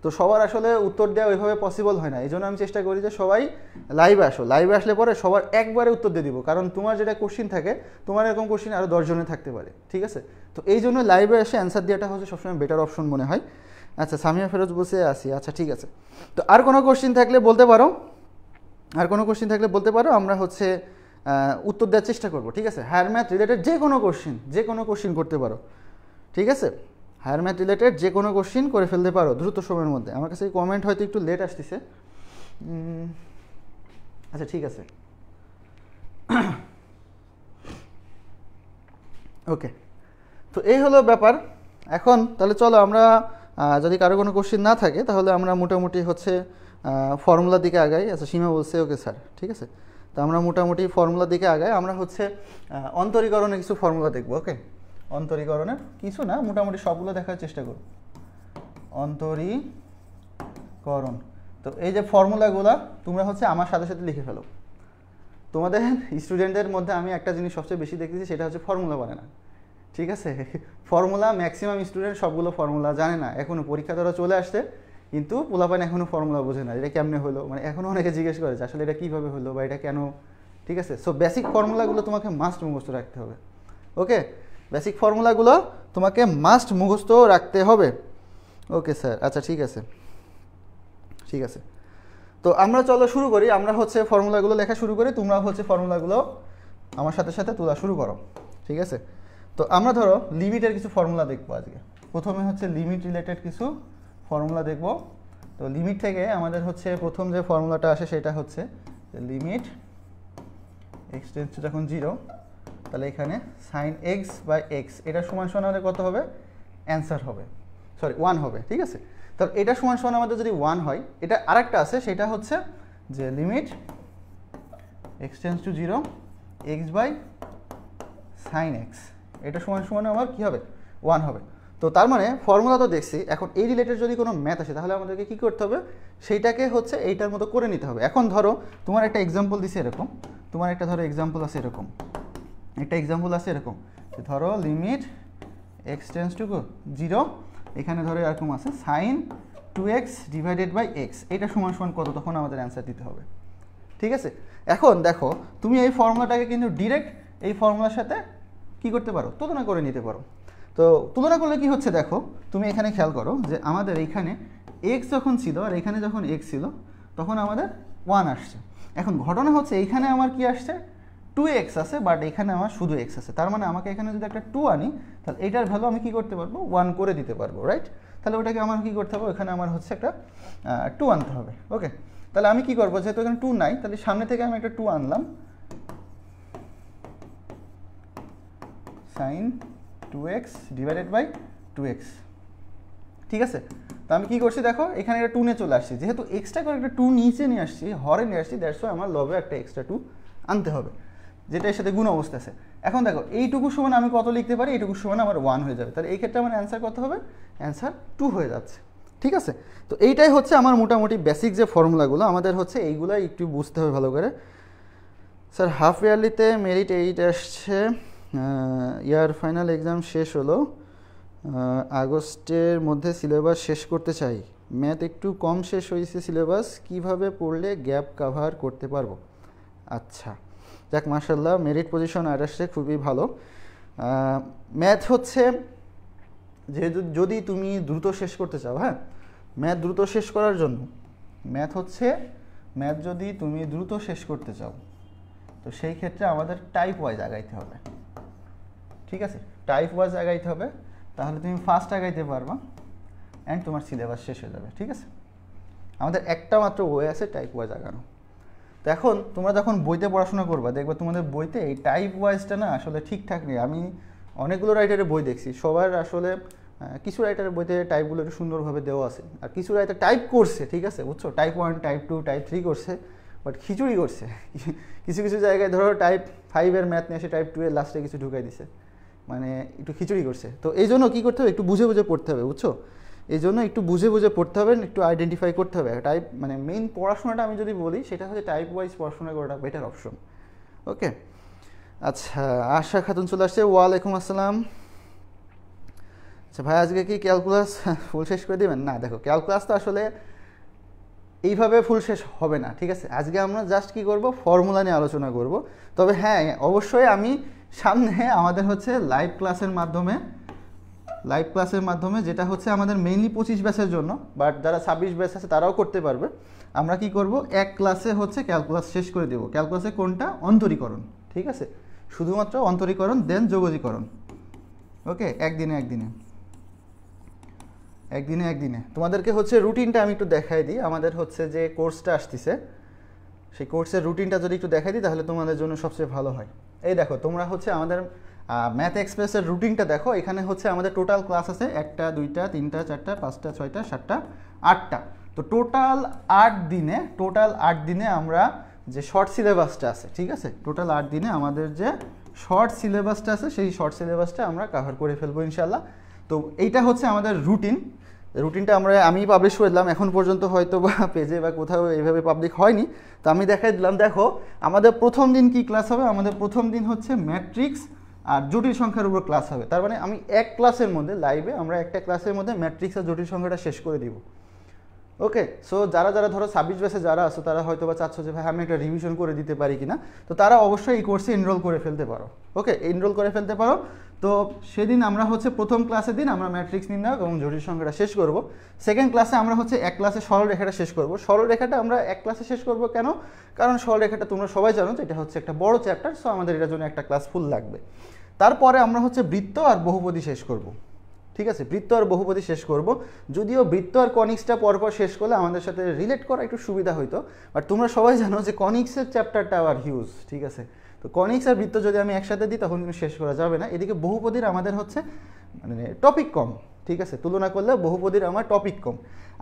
তো সবার আসলে উত্তর দেওয়া ওইভাবে পসিবল হয় না। এই জন্য আমি চেষ্টা করি যে সবাই লাইভে আসো, লাইভে আসলে পরে সবার একবারে উত্তর দিয়ে দিব, কারণ তোমার যেটা কোশ্চিন থাকে, তোমার এরকম কোশ্চিন আরও 10 জনের থাকতে পারে, ঠিক আছে। তো এই জন্য লাইভে এসে অ্যান্সার দেওয়াটা হচ্ছে সবসময় বেটার অপশন মনে হয়। আচ্ছা, সামিয়া ফেরোজ বসে আসি, আচ্ছা ঠিক আছে। তো আর কোনো কোশ্চিন থাকলে বলতে পারো, আমরা হচ্ছে উত্তর দেওয়ার চেষ্টা করবো, ঠিক আছে। হায়ার ম্যাথ রিলেটেড যে কোনো কোশ্চিন করতে পারো, ঠিক আছে, হায়ার ম্যাথ রিলেটেড যে কোনো কোশ্চিন করে ফেলতে পারো দ্রুত সময়ের মধ্যে। আমার কাছে কমেন্ট হয়তো একটু লেট আসতেছে, আচ্ছা ঠিক আছে। ওকে, তো এই হলো ব্যাপার। এখন তাহলে চলো আমরা যদি কারো কোনো কোশ্চিন না থাকে তাহলে আমরা মোটামুটি হচ্ছে ফর্মুলার দিকে আগাই। আচ্ছা সীমা বলছে ওকে স্যার, ঠিক আছে, তো আমরা মোটামুটি ফর্মুলার দিকে আগাই। আমরা হচ্ছে অন্তরীকরণের কিছু ফর্মুলা দেখবো। ওকে, অন্তরীকরণের কিছু না, মোটামুটি সবগুলো দেখার চেষ্টা করব। অন্তরীকরণ, তো এই যে ফর্মুলাগুলো তোমরা হচ্ছে আমার সাথে সাথে লিখে ফেলো। তোমাদের স্টুডেন্টদের মধ্যে আমি একটা জিনিস সবচেয়ে বেশি দেখতেছি, সেটা হচ্ছে ফর্মুলা পারে না। ঠিক আছে, ফর্মুলা ম্যাক্সিমাম স্টুডেন্ট সবগুলো ফর্মুলা জানে না এখনও, পরীক্ষা দ্বারা চলে আসছে কিন্তু পোলাপান এখনও ফর্মুলা বোঝে না, এটা কেমনে হলো, মানে এখনও অনেকে জিজ্ঞেস করে যে আসলে এটা কীভাবে হলো বা এটা কেন। ঠিক আছে, সো বেসিক ফর্মুলাগুলো তোমাকে মাস্ট মুখস্থ রাখতে হবে। ওকে, বেসিক ফর্মুলাগুলো তোমাকে মাস্ট মুখস্থ রাখতে হবে। ওকে স্যার, আচ্ছা ঠিক আছে, ঠিক আছে। তো আমরা চলো শুরু করি, আমরা হচ্ছে ফর্মুলাগুলো লেখা শুরু করি, তোমরা হচ্ছে ফর্মুলাগুলো আমার সাথে সাথে তোলা শুরু করো। ঠিক আছে, তো আমরা ধরো লিমিটের কিছু ফর্মুলা দেখবো আজকে। প্রথমে হচ্ছে লিমিট রিলেটেড কিছু ফর্মুলা দেখব। তো লিমিট থেকে আমাদের হচ্ছে প্রথম যে ফর্মুলাটা আসে সেটা হচ্ছে লিমিট এক্স টেন্ডস টু যখন 0, তাহলে এখানে সাইন এক্স বাই এক্স এটা সমান সমান আমাদের কত হবে, অ্যান্সার হবে, সরি 1 হবে। ঠিক আছে, তাহলে এটা সমান সমান আমাদের যদি 1 হয়, এটা আরেকটা আছে সেটা হচ্ছে যে limit x tends to 0 x by sine x এটা সমান সমান আমার কী হবে, 1 হবে। তো তার মানে ফর্মুলা তো দেখছি, এখন এই রিলেটেড যদি কোনো ম্যাথ আসে তাহলে আমাদেরকে কী করতে হবে, সেইটাকে হচ্ছে এইটার মতো করে নিতে হবে। এখন ধরো তোমার একটা এক্সাম্পল দিছে এরকম, তোমার একটা ধরো এক্সাম্পল আছে এরকম, একটা এক্সাম্পল আছে এরকম, ধরো লিমিট এক্স টেন্ডস টু 0, এখানে ধরো এরকম আছে sign 2x divided by x, এটা সমান সমান কত, তখন আমাদের অ্যান্সার দিতে হবে। ঠিক আছে, এখন দেখো তুমি এই ফর্মুলাটাকে কিন্তু ডিরেক্ট এই ফর্মুলার সাথে কি করতে পারো, তুলনা করে নিতে পারো। তো তুলনা করলে কি হচ্ছে দেখো, তুমি এখানে খেয়াল করো যে আমাদের এইখানে এক্স যখন ছিল আর এখানে যখন এক্স ছিল তখন আমাদের 1 আসছে। এখন ঘটনা হচ্ছে এইখানে আমার কি আসছে, 2x আছে, বাট এখানে আমার শুধু x আছে। তার মানে আমাকে এখানে যদি একটা 2 আনি তাহলে এটার ভ্যালু আমি কি করতে পারবো, 1 করে দিতে পারবো, রাইট। তাহলে ওটাকে আমার কি করতে হবে, এখানে আমার হচ্ছে একটা 2 আনতে হবে। ওকে, তাহলে আমি কি করবো, যেহেতু এখানে 2 নাই তাহলে সামনে থেকে আমি একটা 2 আনলাম, sign 2x divided by 2x। ঠিক আছে, তো আমি কি করছি দেখো, এখানে একটা 2 নিয়ে চলে আসছি, যেহেতু এক্সট্রা করে একটা 2 নিচে নিয়ে আসছি, হরে নিয়ে আসছি, দ্যাটস ওয়াই আমার লবে একটা এক্সট্রা 2 আনতে হবে, যেটা এর সাথে গুণ অবস্থা আছে। এখন দেখো এইটুকু সমান আমি কত লিখতে পারি, এইটুকু সমান আমার 1 হয়ে যাবে, তাহলে এই ক্ষেত্রে আমার অ্যান্সার কত হবে, অ্যান্সার 2 হয়ে যাচ্ছে। ঠিক আছে, তো এইটাই হচ্ছে আমার মোটামুটি বেসিক যে ফর্মুলাগুলো আমাদের হচ্ছে এইগুলো একটু বুঝতে হবে ভালো করে। স্যার হাফ ইয়ারলিতে মেরিট 8 আসছে, ইয়ার ফাইনাল এক্সাম শেষ হলো, আগস্টের মধ্যে সিলেবাস শেষ করতে চাই, ম্যাথ একটু কম শেষ হয়েছে সিলেবাস, কিভাবে পড়লে গ্যাপ কাভার করতে পারবো। আচ্ছা যাক, মাশাল্লাহ, মেরিট পজিশন আর আসছে, খুবই ভালো। ম্যাথ হচ্ছে যেহেতু যদি তুমি দ্রুত শেষ করতে চাও, হ্যাঁ ম্যাথ দ্রুত শেষ করার জন্য, ম্যাথ যদি তুমি দ্রুত শেষ করতে চাও তো সেই ক্ষেত্রে আমাদের টাইপ ওয়াইজ আগাইতে হবে। ঠিক আছে, টাইপ ওয়াইজ আগাইতে হবে, তাহলে তুমি ফার্স্ট আগাইতে পারবা অ্যান্ড তোমার সিলেবাস শেষ হয়ে যাবে। ঠিক আছে, আমাদের একটা মাত্র ওয়ে আছে টাইপ ওয়াইজ আগানো। তো এখন তোমরা যখন বইতে পড়াশোনা করবা দেখবে তোমাদের বইতে এই টাইপ ওয়াইজটা না আসলে ঠিকঠাক নেই। আমি অনেকগুলো রাইটারের বই দেখছি, সবার আসলে কিছু রাইটারের বইতে টাইপগুলো একটু সুন্দরভাবে দেওয়া আছে, আর কিছু রাইটার টাইপ করছে, ঠিক আছে বুঝছো, টাইপ 1 টাইপ 2 টাইপ 3 করছে, বাট খিচুড়ি করছে। কিছু কিছু জায়গায় ধরো টাইপ 5-এর ম্যাথ নিয়ে এসে টাইপ 2-এর লাস্টে কিছু ঢুকাই দিছে, মানে একটু খিচুড়ি করছে। তো এই জন্য কী করতে হবে, একটু বুঝে বুঝে পড়তে হবে, বুঝছো, এই জন্য একটু বুঝে বুঝে পড়তে হবে, একটু আইডেন্টিফাই করতে হবে। টাইপ মানে মেইন পড়াশোনাটা আমি যদি বলি সেটা হচ্ছে টাইপ ওয়াইজ পড়াশোনা করাটা বেটার অপশন। ওকে, আচ্ছা আশা খাতুন চলে আসছে, ওয়ালাইকুম আসসালাম। আচ্ছা ভাই আজকে কি ক্যালকুলাস ফুল শেষ করে দেবেন? না দেখো, ক্যালকুলাস তো আসলে এইভাবে ফুল শেষ হবে না। ঠিক আছে, আজকে আমরা জাস্ট কি করব, ফর্মুলা নিয়ে আলোচনা করব। তবে হ্যাঁ অবশ্যই আমি সামনে আমাদের হচ্ছে লাইভ ক্লাসের মাধ্যমে যেটা হচ্ছে আমাদের মেইনলি 25 ব্যাচের জন্য, বাট যারা 26 ব্যাচ আছে তারাও করতে পারবে। আমরা কি করব, এক ক্লাসে হচ্ছে ক্যালকুলাস শেষ করে দেব। ক্যালকুলাসে কোনটা, অন্তরীকরণ। ঠিক আছে, শুধুমাত্র অন্তরীকরণ, দেন যোগজীকরণ। ওকে, একদিনে তোমাদেরকে হচ্ছে রুটিনটা আমি একটু দেখাই দিই। আমাদের হচ্ছে যে কোর্সটা আসতেছে, সেই কোর্সের রুটিনটা যদি একটু দেখাই দিই তাহলে তোমাদের জন্য সবচেয়ে ভালো হয়। এই দেখো, তোমরা হচ্ছে আমাদের ম্যাথ এক্সপ্রেসের রুটিনটা দেখো। এখানে হচ্ছে আমাদের টোটাল ক্লাস আছে 1টা 2টা 3টা 4টা 5টা 6টা 7টা 8টা। তো টোটাল 8 দিনে আমরা যে শর্ট সিলেবাসটা আছে, ঠিক আছে, টোটাল 8 দিনে আমাদের যে শর্ট সিলেবাসটা আছে সেই শর্ট সিলেবাসটা আমরা কভার করে ফেলবো ইনশাল্লাহ। তো এইটা হচ্ছে আমাদের রুটিনটা আমি পাবলিশ করে দিলাম। এখন পর্যন্ত হয়তো বা পেজে বা কোথাও এইভাবে পাবলিক হয়নি, তো আমি দেখাই দিলাম। দেখো আমাদের প্রথম দিন কি ক্লাস হবে, আমাদের প্রথম দিন হচ্ছে ম্যাট্রিক্স আর জটিল সংখ্যার উপর ক্লাস হবে। তার মানে আমি এক ক্লাসের মধ্যে লাইভে আমরা একটা ক্লাসের মধ্যে ম্যাট্রিক্স আর জটিল সংখ্যাটা শেষ করে দিব। ওকে, সো যারা ধরো 26 ব্যাচে যারা আছো তারা হয়তো বা চাচ্ছ যে ভাই আমি একটা রিভিশন করে দিতে পারি কিনা, তো তারা অবশ্যই এই কোর্সে এনরোল করে ফেলতে পারো। ওকে, এনরোল করে ফেলতে পারো। তো সেদিন আমরা হচ্ছে প্রথম ক্লাসের দিন আমরা ম্যাট্রিক্স নির্ণায়ক এবং জটিল সংখ্যাটা শেষ করব। সেকেন্ড ক্লাসে আমরা হচ্ছে এক ক্লাসে সরলরেখাটা শেষ করব। সরলরেখাটা আমরা এক ক্লাসে শেষ করব কেন? কারণ সরলরেখাটা তোমরা সবাই জানো যে এটা হচ্ছে একটা বড় চ্যাপ্টার, সো আমাদের এটার জন্য একটা ক্লাস ফুল লাগবে। তারপরে আমরা হচ্ছে বৃত্ত আর বহুপদী শেষ করব। ঠিক আছে, বৃত্ত আর বহুপদী শেষ করব। যদিও বৃত্ত আর কনিক্সটা পরপর শেষ করলে আমাদের সাথে রিলেট করা একটু সুবিধা হইতো, বাট তোমরা সবাই জানো যে কনিক্সের চ্যাপ্টারটা আবার হিউজ। ঠিক আছে, তো কনিক্স আর বৃত্ত যদি আমি একসাথে দিই তখন কিন্তু শেষ করা যাবে না। এদিকে বহুপদীর আমাদের হচ্ছে মানে টপিক কম, ঠিক আছে, তুলনা করলে বহুপদীর আমার টপিক কম।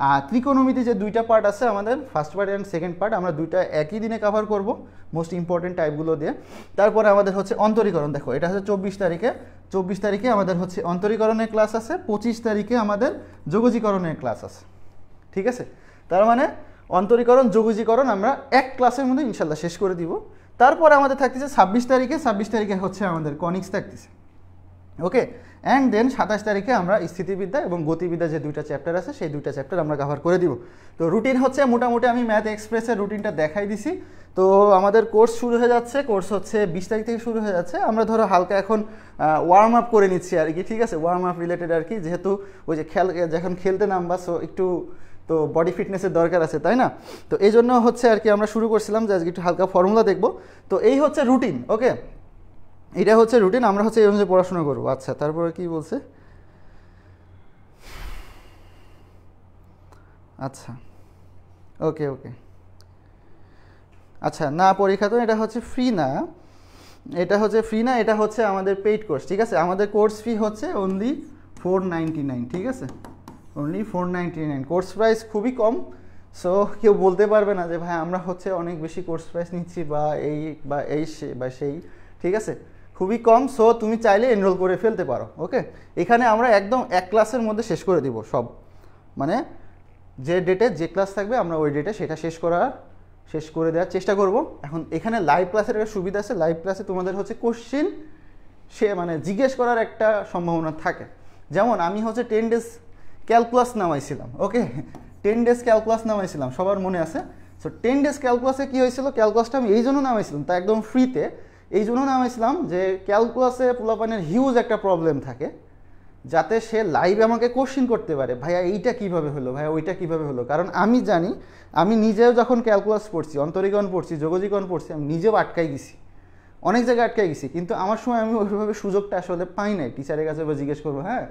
আর ত্রিকোণমিতি যে দুইটা পার্ট আছে আমাদের, first part and second part, আমরা দুইটা একই দিনে কভার করব মোস্ট ইম্পর্টেন্ট টাইপগুলো দিয়ে। তারপরে আমাদের হচ্ছে অন্তরীকরণ। দেখো এটা হচ্ছে 24 তারিখে আমাদের হচ্ছে অন্তরীকরণের ক্লাস আছে, 25 তারিখে আমাদের যোগজীকরণের ক্লাস আছে। ঠিক আছে, তার মানে অন্তরীকরণ যোগজীকরণ আমরা এক ক্লাসের মধ্যে ইনশাল্লাহ শেষ করে দিব। তারপরে আমাদের থাকতেছে 26 তারিখে হচ্ছে আমাদের কনিক্স থাকতেছে। ওকে, অ্যান্ড দেন 27 তারিখে আমরা স্থিতিবিদ্যা এবং গতিবিদ্যা যে দুইটা চ্যাপ্টার আছে সেই দুইটা চ্যাপ্টার আমরা কভার করে দিব। তো রুটিন হচ্ছে মোটামুটি আমি ম্যাথ এক্সপ্রেসের রুটিনটা দেখাই দিছি। তো আমাদের কোর্স শুরু হয়ে যাচ্ছে, কোর্স হচ্ছে 20 তারিখ থেকে শুরু হয়ে যাচ্ছে। আমরা ধরো হালকা এখন ওয়ার্ম আপ করে নিচ্ছি আর কি, ঠিক আছে, ওয়ার্ম আপ রিলেটেড আর কি, যেহেতু ওই যে যখন খেলতে নামবা সো একটু তো বডি ফিটনেসের দরকার আছে, তাই না? তো এই জন্য হচ্ছে আর কি আমরা শুরু করছিলাম যে আজকে একটু হালকা ফর্মুলা দেখবো। তো এই হচ্ছে রুটিন। ওকে, এটা হচ্ছে রুটিন, আমরা হচ্ছে এই অনুযায়ী পড়াশোনা করবো। আচ্ছা, তারপরে কি বলছে? আচ্ছা, ওকে, আচ্ছা, না পরীক্ষা তো এটা হচ্ছে ফ্রি না, এটা হচ্ছে আমাদের পেইড কোর্স। ঠিক আছে, আমাদের কোর্স ফি হচ্ছে অনলি 499। ঠিক আছে, অনলি 499, কোর্স প্রাইস খুবই কম। সো কেউ বলতে পারবে না যে ভাই আমরা হচ্ছে অনেক বেশি কোর্স প্রাইস নিচ্ছি বা সেই। ঠিক আছে, খুবই কম। সো তুমি চাইলে এনরোল করে ফেলতে পারো। ওকে, এখানে আমরা একদম এক ক্লাসের মধ্যে শেষ করে দিব সব, মানে যে ডেটে যে ক্লাস থাকবে আমরা ওই ডেটে সেটা শেষ করে দেওয়ার চেষ্টা করব। এখন এখানে লাইভ ক্লাসের একটা সুবিধা আছে, লাইভ ক্লাসে তোমাদের হচ্ছে কোশ্চেন মানে জিজ্ঞেস করার একটা সম্ভাবনা থাকে। যেমন আমি হচ্ছে 10 ডেজ ক্যালকুলাস নামাইছিলাম। ওকে, 10 ডেজ ক্যালকুলাস নামাইছিলাম, সবার মনে আছে। সো 10 ডেজ ক্যালকুলাসে কী হয়েছিল, ক্যালকুলাসটা আমি এই জন্য নামাইছিলাম, তা একদম ফ্রিতে এই জন্য নামাইছিলাম যে ক্যালকুলাসে পোলাপানের হিউজ একটা প্রবলেম থাকে, যাতে সে লাইভে আমাকে কোশ্চেন করতে পারে, ভাইয়া এইটা কীভাবে হলো, ভাইয়া ওইটা কীভাবে হলো। কারণ আমি জানি, আমি নিজেও যখন ক্যালকুলাস পড়ছি, অন্তরীকরণ পড়ছি, যোগজীকরণ পড়ছি, আমি নিজেও আটকাই গেছি, অনেক জায়গায় আটকাই গেছি, কিন্তু আমার সময় আমি ওইভাবে সুযোগটা আসলে পাই নাই টিচারের কাছে বা জিজ্ঞেস করবো। হ্যাঁ,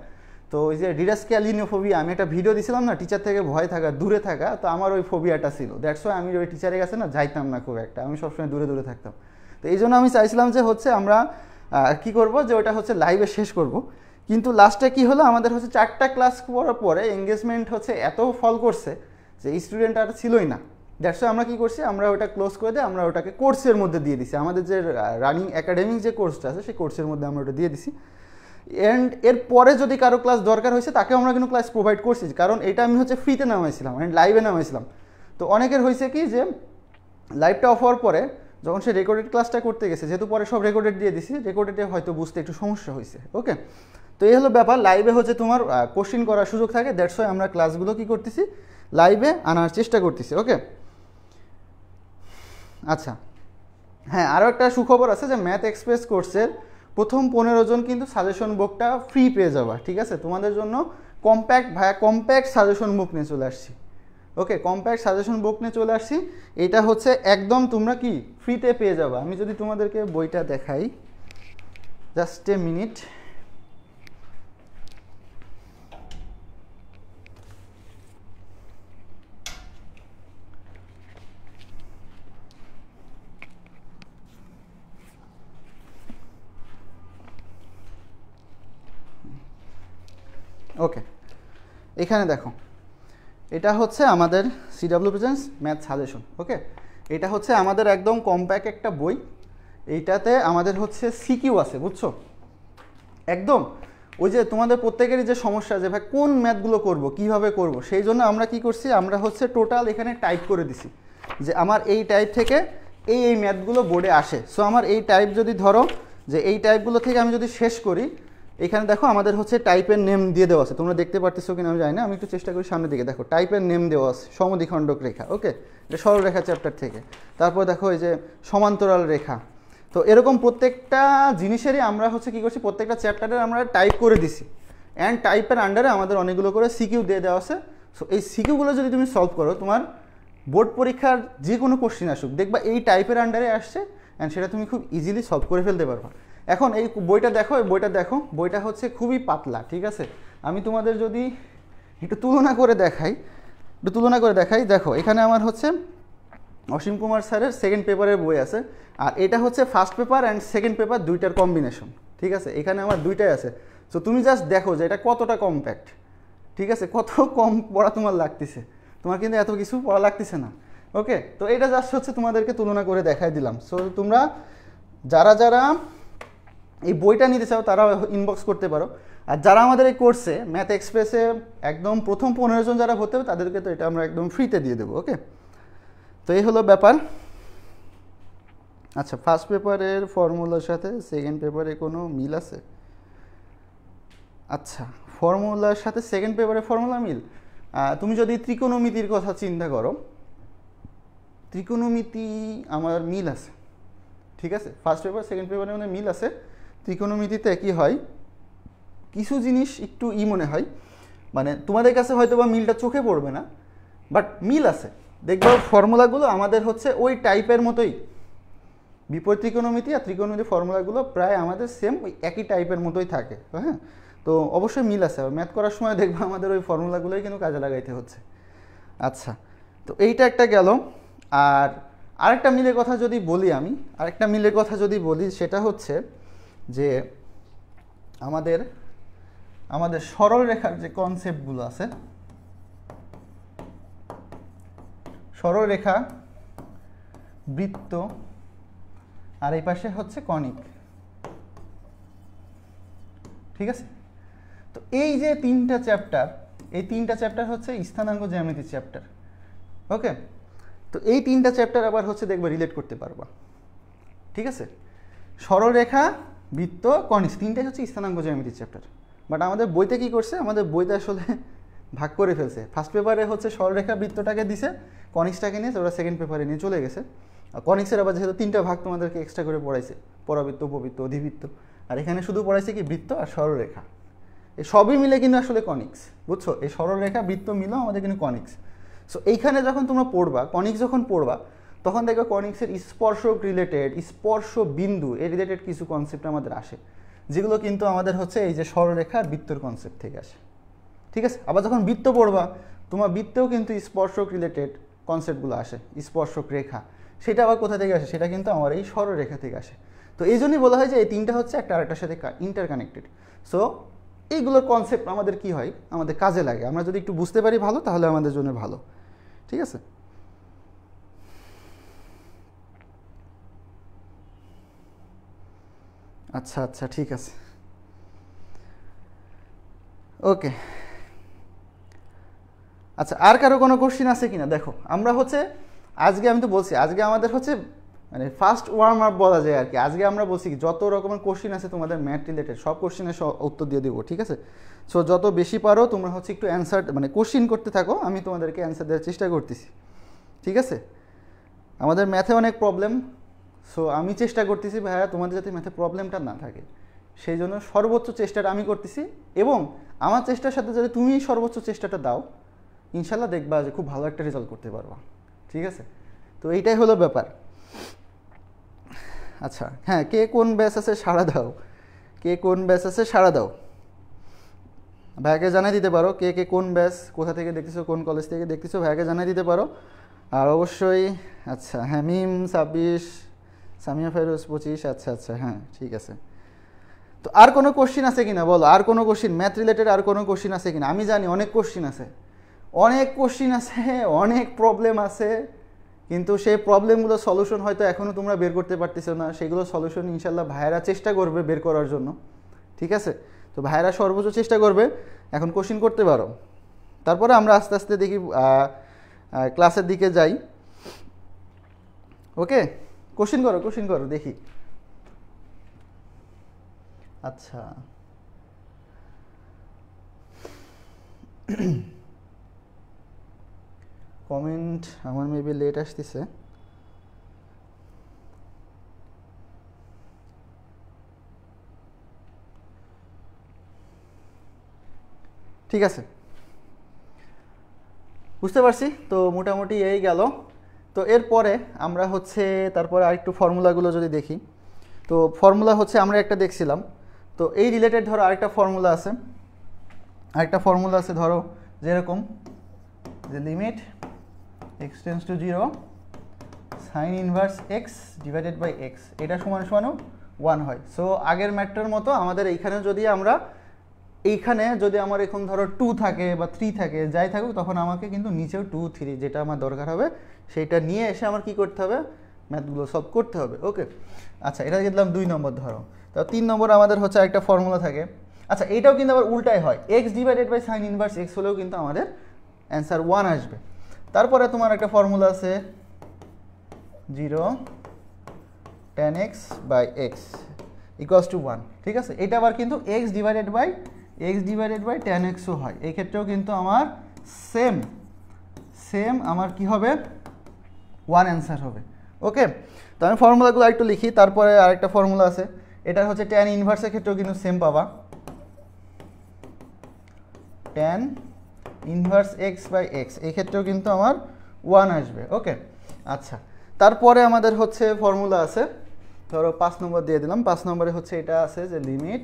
তো ওই যে ডিডাস্ক্যালিনোফোবিয়া, আমি একটা ভিডিও দিছিলাম না, টিচার থেকে ভয় থাকা, দূরে থাকা, তো আমার ওই ফোবিয়াটা ছিল। দ্যাটস ওয়াই আমি ওই টিচারের কাছে না যাইতাম না খুব একটা, আমি সবসময় দূরে থাকতাম। তো এই জন্য আমি চাইছিলাম যে হচ্ছে আমরা কি করব, যে ওটা হচ্ছে লাইভে শেষ করব। কিন্তু লাস্টে কি হলো, আমাদের হচ্ছে 4টা ক্লাস করার পরে এঙ্গেজমেন্ট হচ্ছে এত ফল করছে যে স্টুডেন্ট আর ছিলই না। দ্যাটস ওয়াই আমরা কী করছি, আমরা ওটা ক্লোজ করে দিয়ে আমরা ওটাকে কোর্সের মধ্যে দিয়ে দিছি, আমাদের যে রানিং একাডেমিক যে কোর্সটা আছে সেই কোর্সের মধ্যে আমরা ওটা দিয়ে দিছি। অ্যান্ড এরপরে যদি কারো ক্লাস দরকার হয়েছে তাকে আমরা কিন্তু ক্লাস প্রোভাইড করছি, কারণ এটা আমি হচ্ছে ফ্রিতে নামাইছিলাম অ্যান্ড লাইভে নামাইছিলাম। তো অনেকের হয়েছে কি যে লাইভটা অফ হওয়ার পরে যখন সে রেকর্ডেড ক্লাসটা করতে গেছে, যেহেতু পরে সব রেকর্ডেড দিয়ে দিছি, রেকর্ডেডে হয়তো বুঝতে একটু সমস্যা হয়েছে। ওকে, তো এই হলো ব্যাপার, লাইভে হচ্ছে তোমার কোশ্চিন করার সুযোগ থাকে। দ্যাটস ওয়াই আমরা ক্লাসগুলো কী করতেছি, লাইভে আনার চেষ্টা করতেছি। ওকে, আচ্ছা, হ্যাঁ, আরও একটা সুখবর আছে যে ম্যাথ এক্সপ্রেস কোর্সের প্রথম 15 জন কিন্তু সাজেশন বুকটা ফ্রি পেয়ে যাবা। ঠিক আছে, তোমাদের জন্য কম্প্যাক্ট সাজেশন বুক নিয়ে চলে আসছি। ওকে, কম্প্যাক্ট সাজেশন বুক নিয়ে চলে আসছি, এটা হচ্ছে একদম তোমরা কি ফ্রিতে পেয়ে যাবা। আমি যদি তোমাদেরকে বইটা দেখাই, জাস্ট এ মিনিট, ওকে, এখানে দেখো এটা হচ্ছে আমাদের সিডাব্লিউ প্রেজেন্টস ম্যাথ সাজেশন। ওকে, এটা হচ্ছে আমাদের একদম কম্প্যাক্ট একটা বই। এইটাতে আমাদের হচ্ছে সিকিউ আছে, বুঝছো? একদম ওই যে তোমাদের প্রত্যেকেরই যে সমস্যা যে ভাই কোন ম্যাথগুলো করব, কিভাবে করব, সেই জন্য আমরা কি করছি, আমরা হচ্ছে টোটাল এখানে টাইপ করে দিছি যে আমার এই টাইপ থেকে এই ম্যাথগুলো বোর্ডে আসে। সো আমার এই টাইপ যদি ধরো যে এই টাইপগুলো থেকে আমি যদি শেষ করি, এখানে দেখো আমাদের হচ্ছে টাইপের নেম দিয়ে দেওয়া আছে, তোমরা দেখতে পারতেছো কিনা আমি জানি না, আমি একটু চেষ্টা করি সামনের দিকে। দেখো টাইপের নেম দেওয়া আছে, সমদ্বিখণ্ডক রেখা, ওকে, এটা সরলরেখা চ্যাপ্টার থেকে। তারপর দেখো এই যে সমান্তরাল রেখা। তো এরকম প্রত্যেকটা জিনিসেরই আমরা হচ্ছে কী করছি, প্রত্যেকটা চ্যাপ্টারের আমরা টাইপ করে দিছি, অ্যান্ড টাইপের আন্ডারে আমাদের অনেকগুলো করে সিকিউ দিয়ে দেওয়া আছে। সো এই সিকিউগুলো যদি তুমি সলভ করো, তোমার বোর্ড পরীক্ষার যে কোনো কোশ্চিন আসুক দেখবা এই টাইপের আন্ডারে আসছে, অ্যান্ড সেটা তুমি খুব ইজিলি সলভ করে ফেলতে পারবা। এখন এই বইটা দেখো, এই বইটা দেখো, বইটা হচ্ছে খুবই পাতলা, ঠিক আছে? আমি তোমাদের যদি একটু তুলনা করে দেখাই, দেখো এখানে আমার হচ্ছে অসীম কুমার স্যারের সেকেন্ড পেপারের বই আছে, আর এটা হচ্ছে first paper and second paper দুইটার কম্বিনেশন, ঠিক আছে? এখানে আমার দুইটাই আছে। সো তুমি জাস্ট দেখো যে এটা কতটা কম্প্যাক্ট, ঠিক আছে? কত কম পড়া তোমার লাগতেছে, তোমার কিন্তু এত কিছু পড়া লাগতেছে না। ওকে, তো এটা জাস্ট হচ্ছে তোমাদেরকে তুলনা করে দেখাই দিলাম। সো তোমরা যারা এই বইটা নিতে চাও তারা ইনবক্স করতে পারো, আর যারা আমাদের এই কোর্সে ম্যাথ এক্সপ্রেসে একদম প্রথম 15 জন যারা ভর্তি হবে তাদেরকে তো এটা আমরা একদম ফ্রিতে দিয়ে দেবো। ওকে, তো এই হলো ব্যাপার। আচ্ছা, ফার্স্ট পেপারের ফর্মুলার সাথে সেকেন্ড পেপারে কোনো মিল আছে? আচ্ছা, ফর্মুলার সাথে সেকেন্ড পেপারের ফর্মুলা মিল, তুমি যদি ত্রিকোণমিতির কথা চিন্তা করো, ত্রিকোণমিতি আমার মিল আছে, ঠিক আছে? ফার্স্ট পেপার সেকেন্ড পেপারের মধ্যে মিল আছে। ত্রিকোণমিতিতে কি হয়, কিছু জিনিস একটু মনে হয়, মানে তোমাদের কাছে হয়তো বা মিলটা চোখে পড়বে না, বাট মিল আছে। দেখবো ফর্মুলাগুলো আমাদের হচ্ছে ওই টাইপের মতোই, বিপরীত ত্রিকোণমিতি আর ত্রিকোণমিতির ফর্মুলাগুলো প্রায় আমাদের সেম ওই একই টাইপের মতোই থাকে। হ্যাঁ, তো অবশ্যই মিল আছে। ম্যাথ করার সময় দেখবো আমাদের ওই ফর্মুলাগুলোই কিন্তু কাজে লাগাইতে হচ্ছে। আচ্ছা, তো এইটা একটা গেল। আর আরেকটা মিলের কথা যদি বলি সেটা হচ্ছে যে আমাদের সরল রেখার যে কনসেপ্টগুলো আছে, সরল রেখা, বৃত্ত, আর এই পাশে হচ্ছে কনিক, ঠিক আছে? তো এই যে তিনটা চ্যাপ্টার হচ্ছে স্থানাঙ্ক জ্যামিতির চ্যাপ্টার। ওকে, তো এই তিনটা চ্যাপ্টার আবার হচ্ছে দেখবে রিলেট করতে পারবা, ঠিক আছে? সরলরেখা, বৃত্ত, কনিক তিনটাই হচ্ছে স্থানাঙ্ক জ্যামিতির চ্যাপ্টার। বাট আমাদের বইতে কি করছে, আমাদের বইতে আসলে ভাগ করে ফেলছে। ফার্স্ট পেপারে হচ্ছে সরলরেখা বৃত্তটাকে দিছে, কনিক্সটাকে নিয়ে ওরা সেকেন্ড পেপারে নিয়ে চলে গেছে। আর কনিক্সের আবার যেহেতু তিনটা ভাগ তোমাদেরকে এক্সট্রা করে পড়াইছে, পরাবৃত্ত, উপবৃত্ত, অধিবৃত্ত, আর এখানে শুধু পড়াইছে কি বৃত্ত আর সরলরেখা। এই সবই মিলে কিন্তু আসলে কনিক্স, বুঝছো? এই সরলরেখা, বৃত্ত মিলেও আমাদের কিন্তু কনিক্স। সো এইখানে যখন তোমরা পড়বা, কনিক্স যখন পড়বা, তখন দেখবে কনিক্সের স্পর্শক রিলেটেড, স্পর্শ বিন্দু এর রিলেটেড কিছু কনসেপ্ট আমাদের আসে, যেগুলো কিন্তু আমাদের হচ্ছে এই যে সরলরেখা আর বৃত্তর কনসেপ্ট থেকে আসে, ঠিক আছে? আবার যখন বৃত্ত পড়বা, তোমার বৃত্তেও কিন্তু স্পর্শক রিলেটেড কনসেপ্টগুলো আসে, স্পর্শক রেখা, সেটা আবার কোথা থেকে আসে, সেটা কিন্তু আমার এই সরলরেখা থেকে আসে। তো এই জন্যই বলা হয় যে এই তিনটা হচ্ছে একটা আরেকটার সাথে ইন্টারকানেক্টেড। সো এইগুলোর কনসেপ্ট আমাদের কি হয়, আমাদের কাজে লাগে। আমরা যদি একটু বুঝতে পারি ভালো, তাহলে আমাদের জন্য ভালো, ঠিক আছে? আচ্ছা আচ্ছা, ঠিক আছে, ওকে। আচ্ছা, আর কারো কোনো কোশ্চিন আছে কিনা? দেখো আমরা হচ্ছে আজকে, আমি তো বলছি আজকে আমাদের হচ্ছে মানে ফার্স্ট ওয়ার্ম আপ বলা যায় আর কি। আজকে আমরা বলছি যত রকমের কোশ্চিন আছে তোমাদের ম্যাথ রিলেটেড সব কোশ্চিনের উত্তর দিয়ে দেবো, ঠিক আছে? সো যত বেশি পারো তোমরা হচ্ছে একটু অ্যান্সার মানে কোশ্চিন করতে থাকো, আমি তোমাদেরকে অ্যান্সার দেওয়ার চেষ্টা করতেছি, ঠিক আছে? আমাদের ম্যাথে অনেক প্রবলেম, সো আমি চেষ্টা করতেছি ভাইয়া তোমাদের যাতে ম্যাথে প্রবলেমটা না থাকে, সেই জন্য সর্বোচ্চ চেষ্টাটা আমি করতেছি, এবং আমার চেষ্টার সাথে যদি তুমি সর্বোচ্চ চেষ্টাটা দাও, ইনশাল্লাহ দেখবা যে খুব ভালো একটা রেজাল্ট করতে পারবা, ঠিক আছে? তো এইটাই হলো ব্যাপার। আচ্ছা, হ্যাঁ, কে কোন ব্যাচ আছে সাড়া দাও, ভাইয়াকে জানাই দিতে পারো কে কে কোন ব্যাচ, কোথা থেকে দেখতেছো, কোন কলেজ থেকে দেখতেছো, ভাইয়াকে জানাই দিতে পারো। আর অবশ্যই, আচ্ছা হ্যাঁ, মিম 26, সামিয়া ফেরোজ 25, আচ্ছা আচ্ছা, হ্যাঁ ঠিক আছে। তো তো আর কোনো কোশ্চিন আছে কিনা বলো, আর কোনো কোশ্চিন ম্যাথ রিলেটেড আর কোনো কোশ্চিন আছে কিনা? আমি জানি অনেক কোশ্চিন আছে, অনেক কোশ্চিন আছে, অনেক প্রবলেম আছে, কিন্তু সেই প্রবলেমগুলো সলিউশন হয়তো এখনও তোমরা বের করতে পারতেছো না। সেগুলো সলিউশন ইনশাল্লাহ ভাইয়েরা চেষ্টা করবে বের করার জন্য, ঠিক আছে? তো ভাইয়েরা সর্বোচ্চ চেষ্টা করবে। এখন কোশ্চিন করতে পারো, তারপরে আমরা আস্তে আস্তে দেখি ক্লাসের দিকে যাই। ওকে, কোশ্চিন করো দেখি। আচ্ছা, কমেন্ট আমার মেবি লেট আসতেছে। ঠিক আছে, বুঝতে পারছি। তো মোটামুটি এই গেল। তো এরপরে আমরা হচ্ছে তারপরে আরেকটু ফর্মুলাগুলো যদি দেখি, তো ফর্মুলা হচ্ছে আমরা একটা দেখছিলাম। তো এই রিলেটেড ধরো আরেকটা ফর্মুলা আছে, ধরো যেরকম যে limit x tends to 0 sine inverse x divided by x, এটা সমান সমানও 1 হয়। সো আগের ম্যাটটার মতো আমাদের এইখানে যদি আমার এখন ধরো 2 থাকে বা 3 থাকে, যাই থাকুক, তখন আমাকে কিন্তু নিচেও 2 3 যেটা আমার দরকার হবে সেইটা নিয়ে এসে আমার কি করতে হবে, ম্যাথগুলো সলভ করতে হবে। ওকে, আচ্ছা, এটা দিলাম 2 নম্বর। ধরো তো 3 নম্বর আমাদের হচ্ছে একটা ফর্মুলা থাকে। আচ্ছা, এইটাও কিন্তু আবার উল্টাই হয়, x divided by sine inverse x হলেও কিন্তু আমাদের অ্যান্সার 1 আসবে। তারপরে তোমার একটা ফর্মুলা আছে 0 tan x by x equals to 1, ঠিক আছে? এটা আবার কিন্তু x divided by tan x ও হয়। এই ক্ষেত্রেও কিন্তু আমার সেম আমার কি হবে, 1 অ্যান্সার হবে। ওকে, তো আমি ফর্মুলাগুলো একটু লিখি। তারপরে আরেকটা ফর্মুলা আছে, এটা হচ্ছে tan ইনভার্সের ক্ষেত্রেও কিন্তু সেম পাবা, tan inverse x by x, এই ক্ষেত্রেও কিন্তু আমার 1 আসবে। ওকে, আচ্ছা, তারপরে আমাদের হচ্ছে ফর্মুলা আছে, ধরো 5 নম্বর দিয়ে দিলাম। 5 নম্বরে হচ্ছে এটা আছে যে limit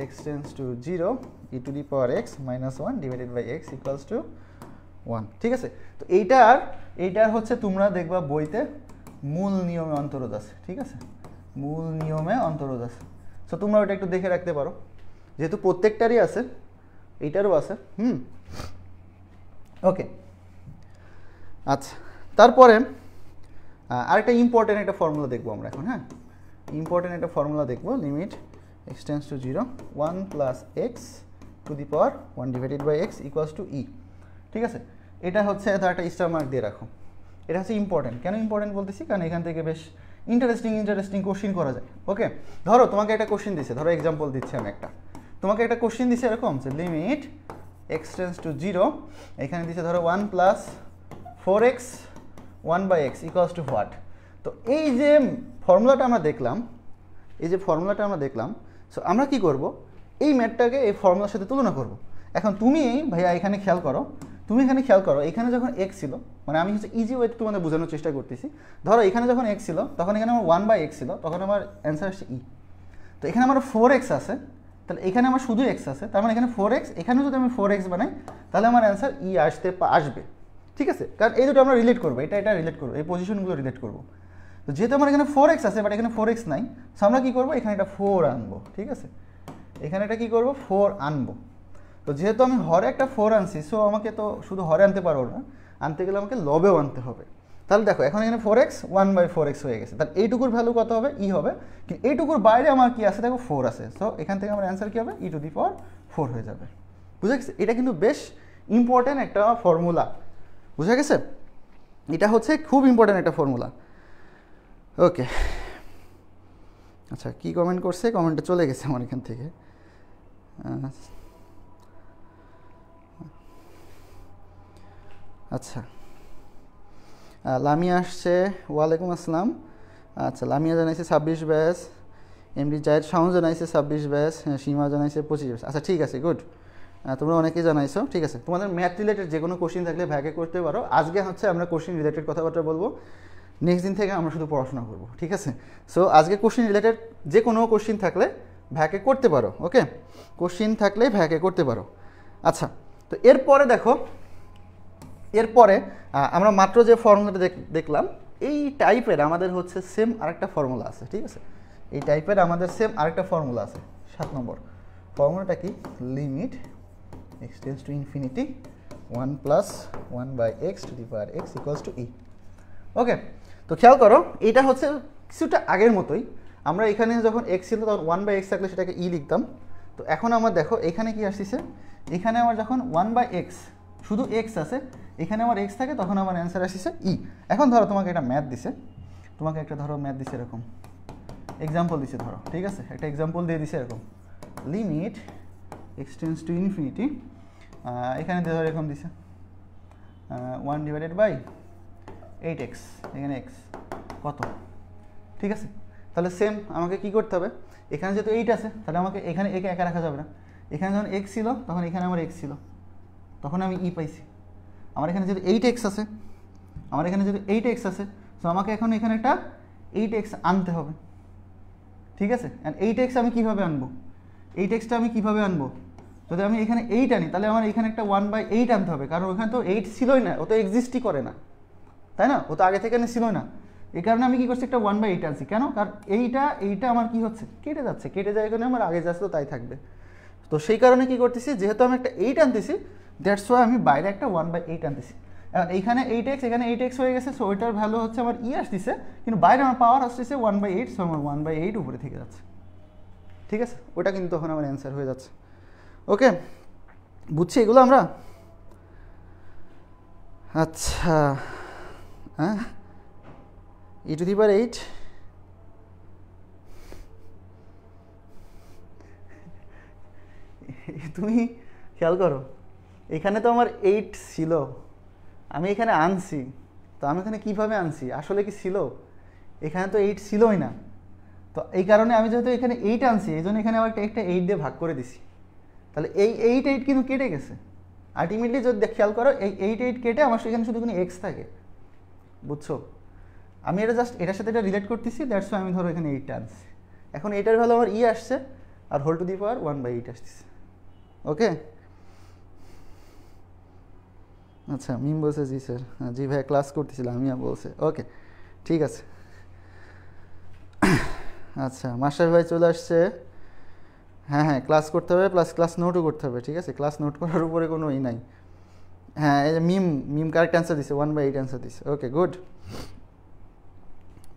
x tends to 0 e to the power x minus 1 divided by x equals to 1, ঠিক আছে? তো এইটার হচ্ছে তোমরা দেখবা বইতে মূল নিয়মে অন্তরোধ আছে, ঠিক আছে? মূল নিয়মে অন্তরোধ আছে। সো তোমরা ওটা একটু দেখে রাখতে পারো, যেহেতু প্রত্যেকটারই আছে, এইটারও আছে। ওকে, আচ্ছা, তারপরে আরেকটা ইম্পর্টেন্ট একটা ফর্মুলা দেখবো আমরা এখন। হ্যাঁ, ইম্পর্টেন্ট একটা ফর্মুলা দেখবো, limit x tends to 0 1 plus x to the power 1 divided by x equals to e, ঠিক আছে? এটা হচ্ছে একটা স্টার মার্ক দিয়ে রাখো। এটা হচ্ছে ইম্পর্টেন্ট। কেন ইম্পর্টেন্ট বলতেছি, কারণ এখান থেকে বেশ ইন্টারেস্টিং কোশ্চিন করা যায়। ওকে, ধরো তোমাকে একটা কোশ্চিন দিচ্ছে, ধরো এক্সাম্পল দিচ্ছি আমি একটা, তোমাকে একটা কোশ্চিন দিচ্ছে এরকম যে লিমিট এক্স টেন্স টু 0, এখানে দিচ্ছে ধরো 1 plus 4x 1 by x equals to what. তো এই যে ফর্মুলাটা আমরা দেখলাম, সো আমরা কি করব, এই ম্যাথটাকে এই ফর্মুলার সাথে তুলনা করব। এখন তুমি ভাইয়া এখানে খেয়াল করো, এখানে যখন x ছিল, মানে আমি হচ্ছে ইজি ওয়েতে তোমাদের বোঝানোর চেষ্টা করতেছি। ধরো এখানে যখন x ছিল, তখন এখানে আমার 1 বাই এক্স ছিল, তখন আমার অ্যান্সার আসছে ই। তো এখানে আমার 4x আছে, তাহলে এখানে আমার শুধু x আছে, তার মানে এখানে 4x, এখানেও যদি আমি 4x বানাই তাহলে আমার অ্যান্সার ই আসবে, ঠিক আছে? কারণ এই দুটো আমরা রিলেট করবো, এটা রিলেট করবো, এই পজিশনগুলো রিলেট করবো। তো যেহেতু আমার এখানে 4x আছে বাট এখানে 4x নাই, সো আমরা কী করবো, এখানে একটা 4 আনবো, ঠিক আছে? এখানে এটা কী করবো, 4 আনবো। তো যেহেতু আমি হরে একটা 4 আনছি, সো আমাকে তো শুধু হরে আনতে পারবো না, আনতে গেলে আমাকে লবেও আনতে হবে। তাহলে দেখো এখন এখানে 4x 1 বাই 4x হয়ে গেছে, তাহলে এইটুকুর ভ্যালু কত হবে, ই হবে। কিন্তু এইটুকুর বাইরে আমার কি আছে, দেখো 4 আছে, সো এখান থেকে আমার অ্যান্সার কী হবে, ই টু দি পাওয়ার 4 হয়ে যাবে। বুঝা গেছে? এটা কিন্তু বেশ ইম্পর্টেন্ট একটা ফর্মুলা, বুঝা গেছে? এটা হচ্ছে খুব ইম্পর্টেন্ট একটা ফর্মুলা। ওকে, আচ্ছা, কি কমেন্ট করছে, কমেন্টে চলে গেছে আমার এখান থেকে। আচ্ছা, লামিয়া আসছে, ওয়ালাইকুম আসসালাম। আচ্ছা, লামিয়া জানাইছে 26 ব্যাচ, এমডি জায়েদ শাওন জানাইছে 26 ব্যাচ, সীমা জানাইছে 25 ব্যাচ। আচ্ছা, ঠিক আছে, গুড, তোমরা অনেকেই জানাইছো, ঠিক আছে? তোমাদের ম্যাথ রিলেটেড যে কোনো কোশ্চিন থাকলে ভাগে করতে পারো। আজকে হচ্ছে আমরা কোশ্চিন রিলেটেড কথাবার্তা বলবো, নেক্সট দিন থেকে আমরা শুধু পড়াশোনা করবো, ঠিক আছে? সো আজকে কোশ্চিন রিলেটেড যে কোনো কোশ্চিন থাকলে ভ্যাকে করতে পারো। ওকে, কোশ্চিন থাকলে ভ্যাকে করতে পারো। আচ্ছা, তো এরপরে দেখো, আমরা মাত্র যে ফর্মুলাটা দেখলাম, এই টাইপের আমাদের হচ্ছে সেম আরেকটা ফর্মুলা আছে, ঠিক আছে? এই টাইপের আমাদের সেম আরেকটা ফর্মুলা আছে, 7 নম্বর ফর্মুলাটা কি, limit x tends to infinity 1 plus 1 by x to the power x equals to e. Okay, তো খেয়াল করো এটা হচ্ছে কিছুটা আগের মতোই। আমরা এখানে যখন x ছিল তখন 1 বাই এক্স থাকলে সেটাকে ই লিখতাম। তো এখন আমার দেখো এখানে কি আসছে, এখানে আমার যখন 1 বাই এক্স শুধু এক্স আছে, এখানে আমার এক্স থাকে, তখন আমার অ্যান্সার আসছে ই। এখন ধরো তোমাকে একটা ম্যাথ দিছে, তোমাকে একটা ধরো ম্যাথ দিছে এরকম, এক্সাম্পল দিছে ধরো, ঠিক আছে, একটা এক্সাম্পল দিয়ে দিছে এরকম, limit x tends to infinity, এখানে ধরো এরকম দিছে 1 ডিভাইডেড বাই 8x, এখানে x কত, ঠিক আছে। তাহলে সেম আমাকে কি করতে হবে, এখানে যেহেতু 8 আছে তাহলে আমাকে এখানে একে একা রাখা যাবে না। এখানে যখন x ছিল তখন এখানে আমার x ছিল, তখন আমি ই পাইছি। আমার এখানে যেহেতু 8x আছে, আমার এখানে যেহেতু 8x আছে, সো আমাকে এখন এখানে একটা 8x আনতে হবে, ঠিক আছে। অ্যান্ড 8x আমি কীভাবে আনবো, 8xটা আমি কীভাবে আনবো, যদি আমি এখানে 8 আনি তাহলে আমার এখানে একটা 1/8 আনতে হবে, কারণ ওখানে তো 8 ছিলই না, ও তো এক্সিস্টই করে না, তাই না, ও তো আগে থেকে ছিল না। এই কারণে আমি কী করছি, একটা 1/8 আনছি। কেন, কারণ এইটা আমার কি হচ্ছে, কেটে যাচ্ছে, কেটে যায়, এখানে আমার আগে যাচ্ছে তো তাই থাকবে। তো সেই কারণে কি করতেছি, যেহেতু আমি একটা 8 আনতেছি, দ্যাটস ওয়াই আমি বাইরে একটা 1/8 আনতেছি। এখন এইখানে 8x, এখানে 8x হয়ে গেছে, সো ওইটার ভ্যালু হচ্ছে আমার ই আসতেছে, কিন্তু বাইরে আমার পাওয়ার আসতেছে 1/8, সো আমার 1/8 উপরে থেকে যাচ্ছে, ঠিক আছে। ওটা কিন্তু তখন আমার অ্যান্সার হয়ে যাচ্ছে। ওকে, বুঝছি এগুলো আমরা। আচ্ছা, হ্যাঁ, e⁸ তুমি খেয়াল করো, এখানে তো আমার 8 ছিল, আমি এখানে আনছি, তো আমি এখানে কীভাবে আনছি, আসলে কি ছিল, এখানে তো 8 ছিলই না। তো এই কারণে আমি যেহেতু এখানে 8 আনছি, এই জন্য এখানে আবার একটা 8 দিয়ে ভাগ করে দিছি, তাহলে এই 8 কিন্তু কেটে গেছে। আলটিমেটলি যদি খেয়াল করো, এই 8 কেটে আমার সেখানে শুধু কোনো এক্স থাকে, বুঝছো। আমি এটা জাস্ট এটার সাথে এটা রিলেট করতেছি, দ্যাটস ওয়াই আমি ধরো এখানে 8 আনছি। এখন এটার ভ্যালু আমার ই আসছে, আর হোল টু দি পাওয়ার 1/8 আসতেছে। ওকে, আচ্ছা, মিম বলছে জি স্যার, জি ভাই ক্লাস করতেছিলাম, আমি বলছে ওকে, ঠিক আছে। আচ্ছা, মাস্টার ভাই চলে আসছে। হ্যাঁ হ্যাঁ, ক্লাস করতে হবে, প্লাস ক্লাস নোটও করতে হবে, ঠিক আছে। ক্লাস নোট করার উপরে কোনো ই নাই। হ্যাঁ, এই যে মিম কারেক্ট অ্যান্সার দিছে, 1/8 অ্যান্সার দিছে। ওকে, গুড,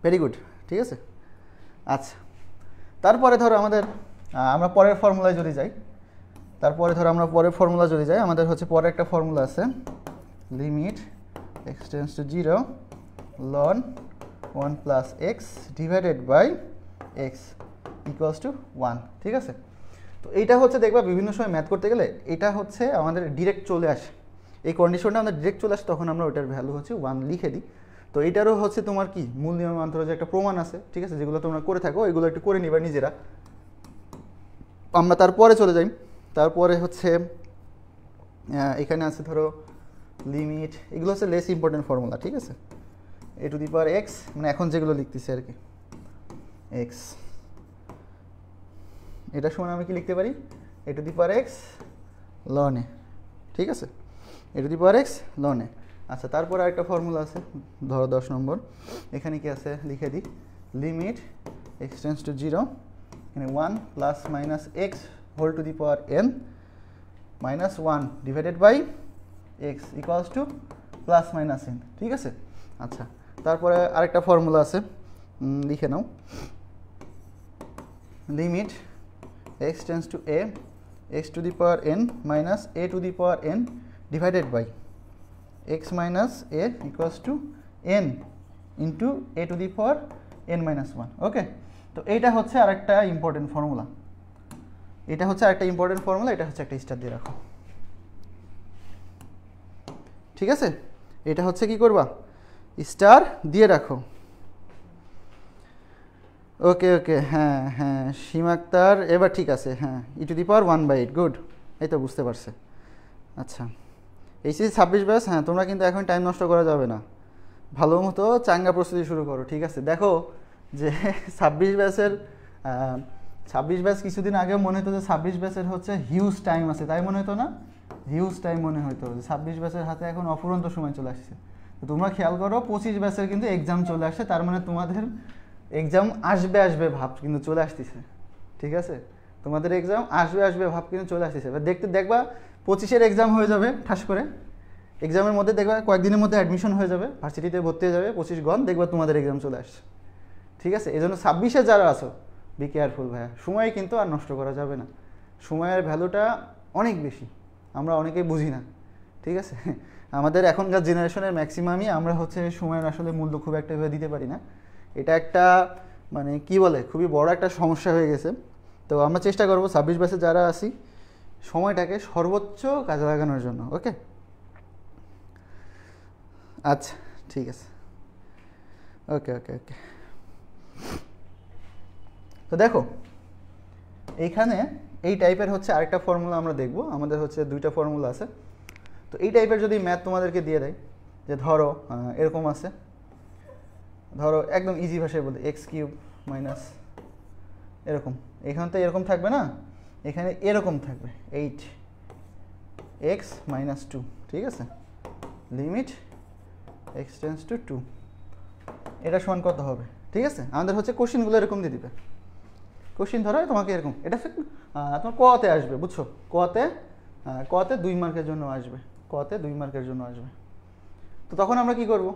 ভেরি গুড, ঠিক আছে। আচ্ছা, তারপরে ধরো আমরা পরের ফর্মুলায় যদি যাই, আমাদের হচ্ছে পরে একটা ফর্মুলা আছে, limit x tends to 0 ln 1 plus x divided by x equals to 1, ঠিক আছে। তো এইটা হচ্ছে দেখবা বিভিন্ন সময় ম্যাথ করতে গেলে এটা হচ্ছে আমাদের ডিরেক্ট চলে আসে, এই কন্ডিশনটা আমাদের ডিরেক্ট চলে আসে, তখন আমরা ওইটার ভ্যালু হচ্ছে 1 লিখে দিই। তো এইটারও হচ্ছে তোমার কি মূল নিয়মান্তরে যে একটা প্রমাণ আছে, ঠিক আছে, যেগুলো তোমরা করে থাকো এগুলো একটু করে নিবা নিজেরা। আমরা তারপরে চলে যাই, তারপরে হচ্ছে এখানে আছে ধরো লিমিট, এগুলো হচ্ছে লেস ইম্পর্টেন্ট ফর্মুলা, ঠিক আছে। a⁴x, মানে এখন যেগুলো লিখতেছি আর কি, x, এটা সমান আমি কি লিখতে পারি, a⁴x ln a, ঠিক আছে, a⁴x ln a। আচ্ছা, তারপরে আরেকটা ফর্মুলা আছে ধরো 10 নম্বর, এখানে কি আছে লিখে দিই, লিমিট x টেন্ডস টু 0, এখানে 1 plus minus x whole to the power n minus 1 divided by x equals to plus minus n, ঠিক আছে। আচ্ছা, তারপরে আরেকটা ফর্মুলা আছে, লিখে নাও, limit x tends to a, x to the power n minus a to the power n divided by x minus a equals to n into a to the power n minus 1। Okay, তো এইটা হচ্ছে আরেকটা ইম্পর্টেন্ট ফর্মুলা, এটা হচ্ছে একটা স্টার দিয়ে রাখো, ঠিক আছে। এটা হচ্ছে কি করবা, স্টার দিয়ে রাখো। ওকে ওকে, হ্যাঁ হ্যাঁ, সীমা আক্তার এবার ঠিক আছে, হ্যাঁ, e⁴ 1/8, গুড, এই তো বুঝতে পারছে। আচ্ছা, এইচএসসি 26 ব্যাচ, হ্যাঁ, তোমরা কিন্তু এখন টাইম নষ্ট করা যাবে না, ভালো মতো চাঙ্গা প্রস্তুতি শুরু করো, ঠিক আছে। দেখো যে 26 ব্যাচ কিছুদিন আগে মনে হতো যে 26 ব্যাচের হচ্ছে হিউজ টাইম আছে, তাই মনে হতো না, হিউজ টাইম মনে হতো যে 26 ব্যাচের হাতে এখন অফুরন্ত সময় চলে আসছে। তো তোমরা খেয়াল করো 25 ব্যাচের কিন্তু এক্সাম চলে আসছে, তার মানে তোমাদের এক্সাম আসবে ভাব কিন্তু চলে আসতেছে, ঠিক আছে। তোমাদের এক্সাম আসবে আসবে ভাব কিন্তু চলে আসছে। এবার দেখবা 25-এর এক্সাম হয়ে যাবে ঠাস করে, এক্সামের মধ্যে দেখবা কয়েকদিনের মধ্যে অ্যাডমিশন হয়ে যাবে, ভার্সিটিতে ভর্তি হয়ে যাবে 25 গণ, দেখবা তোমাদের এক্সাম চলে আসছে। ঠিক আছে, এই জন্য 26-এ যারা আছো বি কেয়ারফুল ভাইয়া, সময় কিন্তু আর নষ্ট করা যাবে না। সময়ের ভ্যালুটা অনেক বেশি, আমরা অনেকেই বুঝি না। ঠিক আছে, আমাদের এখনকার জেনারেশনের ম্যাক্সিমামই আমরা হচ্ছে সময়ের আসলে মূল্য খুব একটা ভেবে দিতে পারি না। এটা একটা মানে কি বলে খুবই বড় একটা সমস্যা হয়ে গেছে। তো আমরা চেষ্টা করবো 26 ব্যাচে যারা আছি সময়টাকে সর্বোচ্চ কাজে লাগানোর জন্য। ওকে, আচ্ছা ঠিক আছে, ওকে ওকে ওকে। তো দেখো এইখানে এই টাইপের হচ্ছে আরেকটা ফর্মুলা আমরা দেখব, আমাদের হচ্ছে 2টা ফর্মুলা আছে। তো এই টাইপের যদি ম্যাথ তোমাদেরকে দিয়ে দেয় যে ধরো এরকম আছে, ধরো একদম ইজি ভাষায় বলি x³ মাইনাস এরকম, এখানে তো এরকম থাকবে না, এখানে এরকম থাকবে 8x - 2। ঠিক আছে, লিমিট x টেন্ডস টু 2, এটা সমান কত হবে? ঠিক আছে, আমাদের হচ্ছে কোশ্চেনগুলো এরকম দিয়ে দিবে। কোশ্চেন ধরো তোমাকে এরকম, এটা তোমার কতে আসবে, বুঝছো, কতে 2 মার্কের জন্য আসবে, কতে 2 মার্কের জন্য আসবে। তো তখন আমরা কি করব,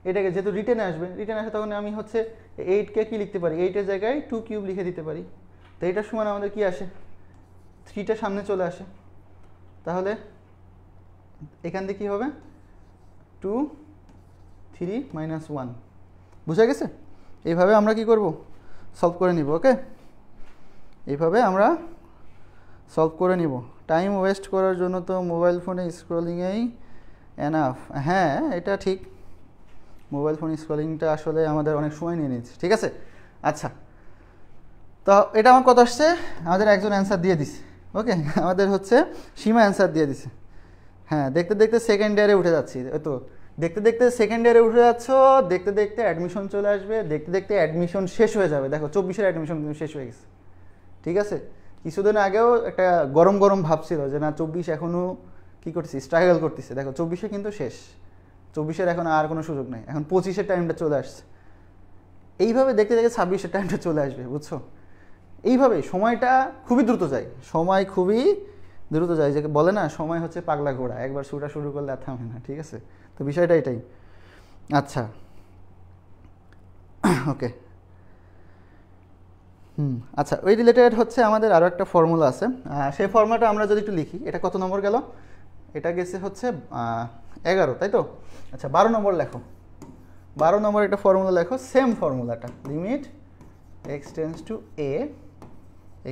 এটাকে যেহেতু রিটেনে আসবে, রিটেনে আসে তখন আমি হচ্ছে 8কে কি লিখতে পারি, 8-এর জায়গায় 2³ লিখে দিতে পারি। তো এইটার সমান আমাদের কি আসে, 3টা সামনে চলে আসে, তাহলে এখান থেকে কী হবে 2 3 - 1, বুঝা গেছে? এইভাবে আমরা কি করব, সলভ করে নিব। ওকে, এইভাবে আমরা সলভ করে নিব। টাইম ওয়েস্ট করার জন্য তো মোবাইল ফোনে স্ক্রলিংয়েই এনাফ। হ্যাঁ এটা ঠিক, মোবাইল ফোন স্ক্রলিংটা আসলে আমাদের অনেক সময় নিয়ে নিচ্ছে। ঠিক আছে, আচ্ছা তো এটা আমার কত আসছে, আমাদের একজন অ্যান্সার দিয়ে দিছে। ওকে, আমাদের হচ্ছে সীমা অ্যান্সার দিয়ে দিছে। হ্যাঁ, দেখতে দেখতে সেকেন্ড ইয়ারে উঠে যাচ্ছি। তো দেখতে দেখতে সেকেন্ড ইয়ারে উঠে যাচ্ছ, দেখতে দেখতে অ্যাডমিশন চলে আসবে, দেখতে দেখতে অ্যাডমিশন শেষ হয়ে যাবে। দেখো 24-এর অ্যাডমিশন কিন্তু শেষ হয়ে গেছে। ঠিক আছে, কিছুদিন আগেও একটা গরম গরম ভাবছিল যে না 24 এখনও কী করতেছি, স্ট্রাগল করতেছে। দেখো 24-এ কিন্তু শেষ, 24-এর এখন আর কোনো সুযোগ নেই, এখন 25-এর টাইমটা চলে আসছে। এইভাবে দেখতে দেখতে 26-এর টাইমটা চলে আসবে, বুঝছো? এইভাবে সময়টা খুবই দ্রুত যায়, সময় খুবই দ্রুত যায়, যে বলে না সময় হচ্ছে পাগলা ঘোড়া, একবার ছুটা শুরু করলে আর থামে না। ঠিক আছে, তো বিষয়টা এটাই। আচ্ছা ওকে, আচ্ছা ওই রিলেটেড হচ্ছে আমাদের আরও একটা ফর্মুলা আছে, সেই ফর্মুলাটা আমরা যদি একটু লিখি, এটা কত নম্বর গেল, এটা গেছে হচ্ছে 11, তাই তো? আচ্ছা 12 নম্বর লেখো, 12 নম্বর একটা ফর্মুলা লেখো, সেম ফর্মুলাটা, limit x tends to a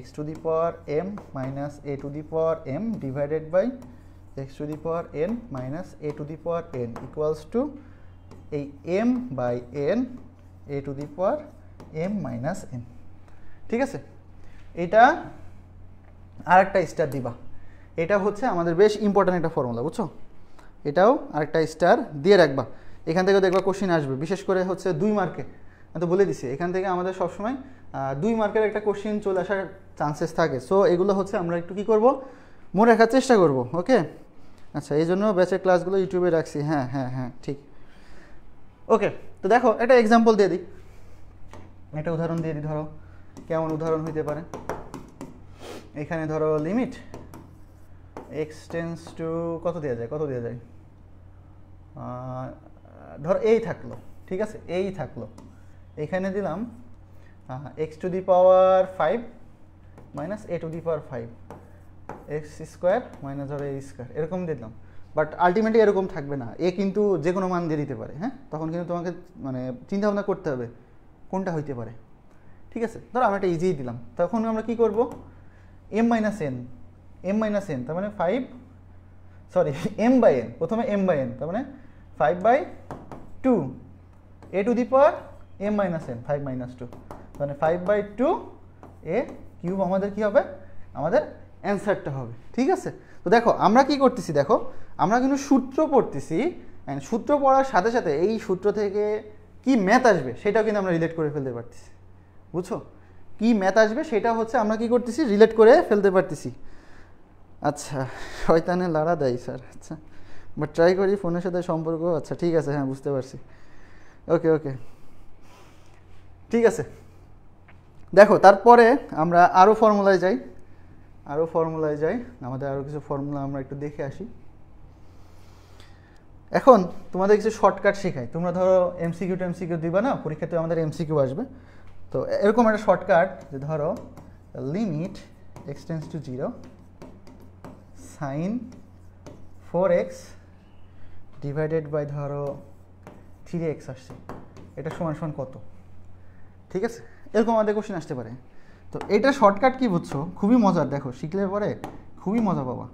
x to the power m minus a to the power m divided by x to the power n minus a to the power n equals to এই m by n a to the power m minus n। ঠিক আছে, এটা আরেকটা স্টার দিবা, এটা হচ্ছে আমাদের বেশ ইম্পর্ট্যান্ট একটা ফর্মুলা, বুঝছো? এটাও আরেকটা স্টার দিয়ে রাখবা। এখান থেকেও দেখবা কোশ্চিন আসবে, বিশেষ করে হচ্ছে 2 মার্কে, আমি তো বলে দিছি এখান থেকে আমাদের সবসময় 2 মার্কের একটা কোশ্চিন চলে আসার চান্সেস থাকে। সো এগুলো হচ্ছে আমরা একটু কী করবো, মনে রাখার চেষ্টা করব। ওকে, আচ্ছা এই জন্য ব্যাচের ক্লাসগুলো ইউটিউবে রাখছি। হ্যাঁ হ্যাঁ হ্যাঁ ঠিক। ওকে, তো দেখো একটা এক্সাম্পল দিয়ে দিই, একটা উদাহরণ দিয়ে দিই। ধরো কেমন উদাহরণ হইতে পারে, এখানে ধরো লিমিট x টেন্ডস টু কত দেওয়া যায়, কত দেওয়া যায়, ধরো এই থাকলো। ঠিক আছে, এই থাকলো, এখানে দিলাম x to the power 5 minus a to the power 5 x square minus ধরো a স্কোয়ার, এরকম দিলাম। বাট আলটিমেটলি এরকম থাকবে না, এ কিন্তু যে কোনো মান দিয়ে দিতে পারে। হ্যাঁ, তখন কিন্তু তোমাকে মানে চিন্তা ভাবনা করতে হবে কোনটা হইতে পারে। ঠিক আছে, ধরো আমরা একটা ইজি দিলাম, তখন আমরা কি করব, m মাইনাস n তার মানে 5, সরি m বাই n, প্রথমে m বাই n তার মানে 5/2 a to the power m minus n 5 - 2, মানে 5/2 a কিউব আমাদের কি হবে, আমাদের অ্যান্সারটা হবে। ঠিক আছে, তো দেখো আমরা কি করতেছি, দেখো আমরা কিন্তু সূত্র পড়তেছি, সূত্র পড়ার সাথে সাথে এই সূত্র থেকে কি ম্যাথ আসবে সেটাও কিন্তু আমরা রিলেট করে ফেলতে পারতেছি, বুঝছো? কি ম্যাথ আসবে সেটা হচ্ছে আমরা কি করতেছি, রিলেট করে ফেলতে পারতেছি। আচ্ছা শয়তানে লাড়া দেয় স্যার, আচ্ছা বাট ট্রাই করি ফোনের সাথে সম্পর্ক। আচ্ছা ঠিক আছে, হ্যাঁ বুঝতে পারছি। ওকে ওকে ঠিক আছে, দেখো তারপরে আমরা আরও ফর্মুলায় যাই। আরও ফর্মুলায় যাই, আমাদের আরও কিছু ফর্মুলা আমরা একটু দেখে আসি। এখন তোমাদের কিছু শর্টকাট শেখাই। তোমরা ধরো এমসিকিউ টেমসিকিউ দিবা না, পরীক্ষাতে আমাদের এমসিকিউ আসবে। তো এরকম একটা শর্টকাট যে ধরো limit x tends to 0 sine 4x divided by ধরো 3x আসছে, এটা সমান সমান কত? ঠিক আছে, এরকম আমাদের কোশ্চেন আসতে পারে। তো এটা শর্টকাট কি বুঝছো? খুবই মজার, দেখো শিখলে পরে খুবই মজা পাবা।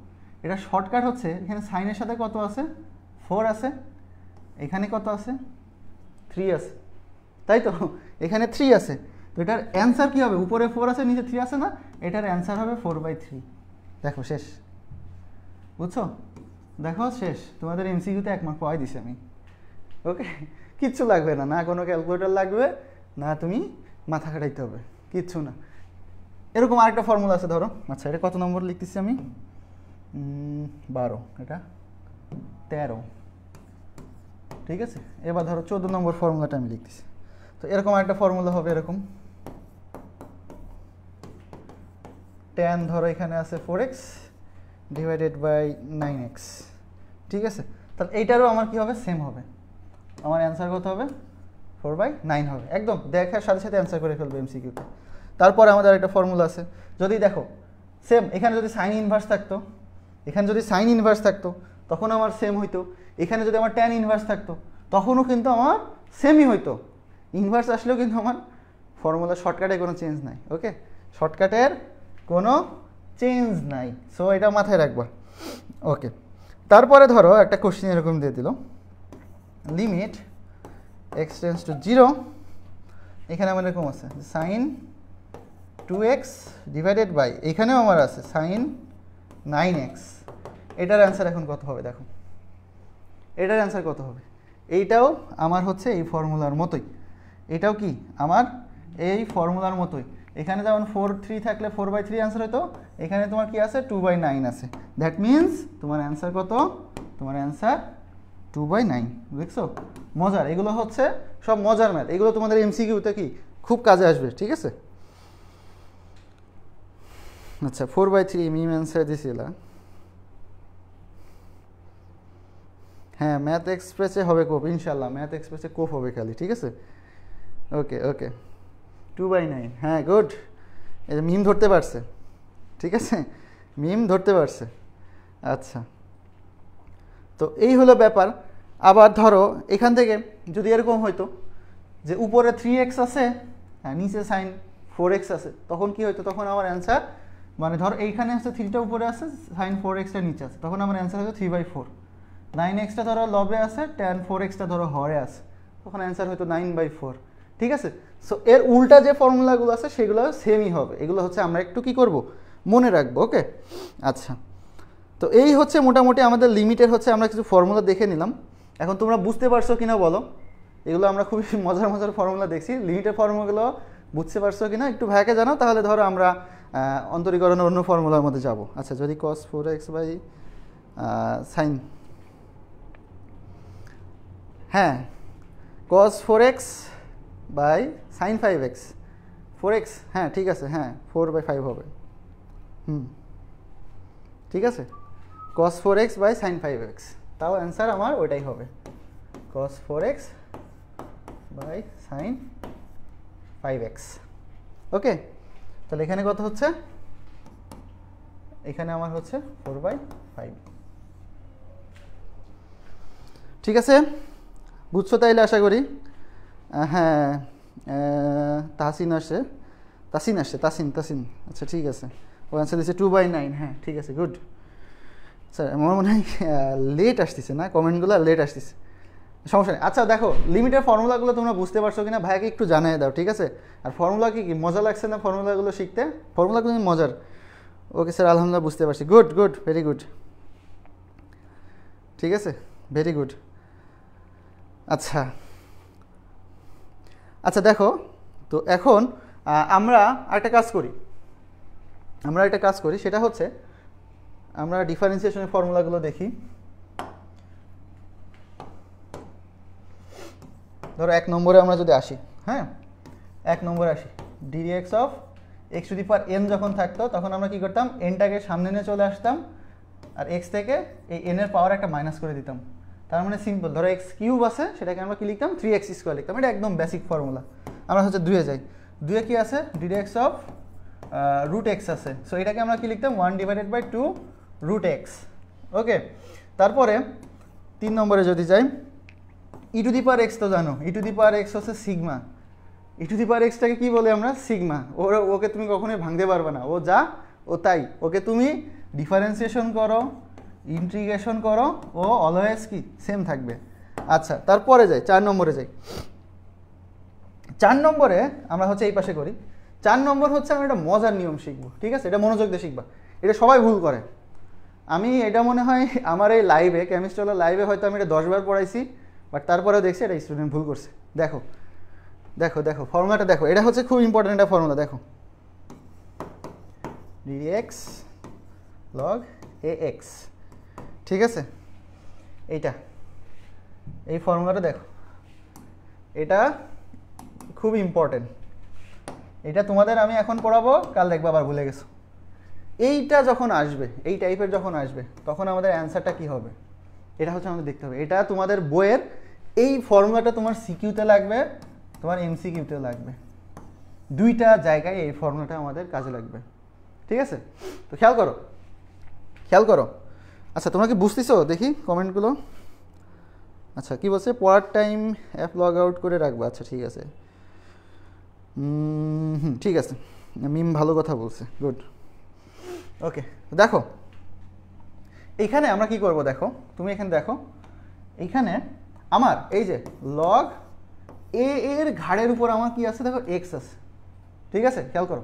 এটা শর্টকাট হচ্ছে, এখানে সাইনের সাথে কত আছে? 4 আছে। এখানে কত আছে? 3 আছে, তাই তো? এখানে 3 আছে। তো এটার অ্যান্সার কী হবে? উপরে 4 আছে, নিচে 3 আছে না? এটার অ্যান্সার হবে 4/3। দেখো শেষ, বুঝছো? দেখো শেষ, তোমাদের এমসিকিউতে 1 মার্ক পাওয়াই দিছি আমি। ওকে, কিচ্ছু লাগবে না, না কোনো ক্যালকুলেটর লাগবে না, তুমি মাথা খাটাইতে হবে, কিচ্ছু না। এরকম আরেকটা ফর্মুলা আছে ধরো, আচ্ছা এটা কত নম্বর লিখতেছি আমি? 12, এটা 13, ঠিক আছে। এবার ধরো 14 নম্বর ফর্মুলাটা আমি লিখতেছি। তো এরকম একটা ফর্মুলা হবে এরকম, tan ধরো এখানে আছে 4x ডিভাইডেড বাই 9x, ঠিক আছে। তাহলে এইটারও আমার কি হবে? সেম হবে। আমার অ্যান্সার কত হবে? 4/9 হবে। একদম দেখার সাথে সাথে অ্যান্সার করে ফেলবে এমসিকিউতে। তারপরে আমাদের একটা ফর্মুলা আছে, যদি দেখো সেম, এখানে যদি সাইন ইনভার্স থাকতো, এখানে যদি সাইন ইনভার্স থাকতো তখন আমার সেম হইতো। এখানে যদি আমার ট্যান ইনভার্স থাকতো তখনও কিন্তু আমার সেমই হইতো। ইনভার্স আসলেও কিন্তু আমার ফর্মুলা শর্টকাটে কোনো চেঞ্জ নাই। ওকে, শর্টকাটের কোনো চেঞ্জ নাই, সো এটা মাথায় রাখবা। ওকে, তারপরে ধরো একটা কোশ্চেন এরকম দিয়ে দিল, লিমিট এক্স টেন্স টু 0, এখানে আমার এরকম আছে সাইন 2x ডিভাইডেড বাই, এখানেও আমার আছে সাইন 9x। এটার অ্যান্সার এখন কত হবে? দেখো এটার অ্যান্সার কত হবে? এইটাও আমার হচ্ছে এই ফর্মুলার মতোই, এটাও কি আমার এই ফর্মুলার মতোই। এখানে যেমন 4/3 থাকলে 4/3 অ্যান্সার হতো, এখানে তোমার কি আছে? 2/9 আছে। দ্যাট মিনস তোমার অ্যান্সার কত? তোমার অ্যান্সার 2/9। দেখছো মজার, এগুলো হচ্ছে সব মজার ম্যাথ, এগুলো তোমাদের এমসিকিউতে কি খুব কাজে আসবে, ঠিক আছে। আচ্ছা 4/3 মিম অ্যান্সার দিছিল। হ্যাঁ ম্যাথ এক্সপ্রেসে হবে কোপ, ইনশাল্লাহ ম্যাথ এক্সপ্রেসে কোপ হবে খালি, ঠিক আছে। ওকে ওকে, 2/9, হ্যাঁ গুড। এটা মিম ধরতে পারছে, ঠিক আছে, মিম ধরতে পারছে। আচ্ছা, তো এই হলো ব্যাপার। আবার ধরো এখান থেকে যদি এরকম হইতো যে উপরে 3x আছে, হ্যাঁ নিচে সাইন 4x আছে, তখন কি হইতো? তখন আমার অ্যান্সার, মানে ধরো এইখানে আছে 3টা উপরে আছে, সাইন 4xটা নিচে আছে, তখন আমার অ্যান্সার হতো 3/4। 9xটা ধরো লবে আছে, tan 4xটা ধরো হরে আছে, তখন অ্যান্সার হয়তো 9/4, ঠিক আছে। সো এর উল্টা যে ফর্মুলাগুলো আছে সেগুলো সেমই হবে। এগুলো হচ্ছে আমরা একটু কি করব, মনে রাখবো। ওকে, আচ্ছা, তো এই হচ্ছে মোটামুটি আমাদের লিমিটের হচ্ছে আমরা কিছু ফর্মুলা দেখে নিলাম। এখন তোমরা বুঝতে পারছো কিনা বলো? এগুলো আমরা খুবই মজার মজার ফর্মুলা দেখছি, লিমিটের ফর্মুলাগুলো বুঝতে পারছো কিনা একটু ভাইকে জানাও, তাহলে ধরো আমরা অন্তরীকরণের অন্য ফর্মুলার মধ্যে যাব। আচ্ছা, যদি cos 4x বাই সাইন, হ্যাঁ cos 4x by sine 5x, 4x, হ্যাঁ ঠিক আছে, হ্যাঁ 4/5 হবে। ঠিক আছে, cos 4x by sine 5x, তাও অ্যান্সার আমার ওইটাই হবে, cos 4x by sine 5x। ওকে, তাহলে এখানে কত হচ্ছে? এখানে আমার হচ্ছে 4/5। ঠিক আছে, বুঝছো তাইলে আশা করি। হ্যাঁ তাসিন আসছে, তাসিন, আচ্ছা ঠিক আছে, ও অ্যান্সার দিচ্ছে 2/9। হ্যাঁ ঠিক আছে, গুড। স্যার আমার মনে হয় লেট আসতেছে না, কমেন্টগুলো লেট আসতেছে, সমস্যা নেই। আচ্ছা দেখো লিমিটের ফর্মুলাগুলো তোমরা বুঝতে পারছো কিনা ভাইকে একটু জানিয়ে দাও, ঠিক আছে। আর ফর্মুলা কি মজা লাগছে না ফর্মুলাগুলো শিখতে? ফর্মুলাগুলো মজার। ওকে স্যার, আলহামদুলিল্লাহ বুঝতে পারছি, গুড গুড, ভেরি গুড, ঠিক আছে, ভেরি গুড। আচ্ছা আচ্ছা দেখো, তো এখন আমরা একটা কাজ করি, সেটা হচ্ছে আমরা ডিফারেন্সিয়েশনের ফর্মুলাগুলো দেখি। ধরো 1 নম্বরে আমরা যদি আসি, হ্যাঁ 1 নম্বরে আসি, dx of x to the power n যখন থাকতো তখন আমরা কি করতাম, এনটাকে সামনে নিয়ে চলে আসতাম আর এক্স থেকে এই এন এর পাওয়ার একটা মাইনাস করে দিতাম। তার মানে সিম্পল, ধরো এক্স কিউব আছে, সেটাকে আমরা কি লিখতাম, 3x² লিখতাম। এটা একদম বেসিক ফর্মুলা। আমরা হচ্ছে 2-এ যাই, 2-এ কি আছে, ডিডেক্স অফ রুট এক্স আছে। সো এটাকে আমরা কি লিখতাম, 1/2 রুট এক্স। ওকে, তারপরে 3 নম্বরে যদি যাই, ই টু দি পাওয়ার এক্স তো জানো, ই টু দি পাওয়ার এক্স হচ্ছে সিগমা। ই টু দি পাওয়ার এক্সটাকে কী বলে আমরা, সিগমা। ওকে তুমি কখনোই ভাঙতে পারবে না, ও যা ও তাই। ওকে তুমি ডিফারেন্সিয়েশন করো, ইন্টিগ্রেশন করো, ও অলওয়েজ কি সেম থাকবে। আচ্ছা, তারপরে যাই 4 নম্বরে যাই। 4 নম্বরে আমরা হচ্ছে এই পাশে করি। 4 নম্বর হচ্ছে আমরা একটা মজার নিয়ম শিখবো, ঠিক আছে? এটা মনোযোগ দিয়ে শিখবা, এটা সবাই ভুল করে। আমি এটা মনে হয় আমার এই লাইভে, কেমিস্ট্রি হলো লাইভে হয়তো আমি এটা 10 বার পড়াইছি, বাট তারপরেও দেখছি এটা স্টুডেন্ট ভুল করছে। দেখো দেখো দেখো ফর্মুলাটা দেখো, এটা হচ্ছে খুব ইম্পর্টেন্ট একটা ফর্মুলা। দেখো, dx log ax, ঠিক আছে? এইটা, এই ফর্মুলাটা দেখো, এটা খুব ইম্পর্টেন্ট। এটা তোমাদের আমি এখন পড়াবো, কাল দেখবা আবার ভুলে গেছো। এইটা যখন আসবে, এই টাইপের যখন আসবে, তখন আমাদের অ্যান্সারটা কি হবে, এটা হচ্ছে আমাদের দেখতে হবে। এটা তোমাদের বইয়ের এই ফর্মুলাটা তোমার সিকিউতে লাগবে, তোমার এমসিকিউতেও লাগবে, দুইটা জায়গায় এই ফর্মুলাটা আমাদের কাজে লাগবে, ঠিক আছে? তো খেয়াল করো, খেয়াল করো। আচ্ছা, তোমরা কি বুঝতেছো দেখি কমেন্টগুলো? আচ্ছা, কি বলছে, পড়ার টাইম অ্যাপ লগ আউট করে রাখবো। আচ্ছা, ঠিক আছে, ঠিক আছে, মিম ভালো কথা বলছে, গুড। ওকে, দেখো এইখানে আমরা কি করব, দেখো তুমি এখানে দেখো, এইখানে আমার এই যে লগ এ এর ঘাড়ের উপর আমার কি আছে, দেখো এক্স আছে, ঠিক আছে? খেয়াল করো,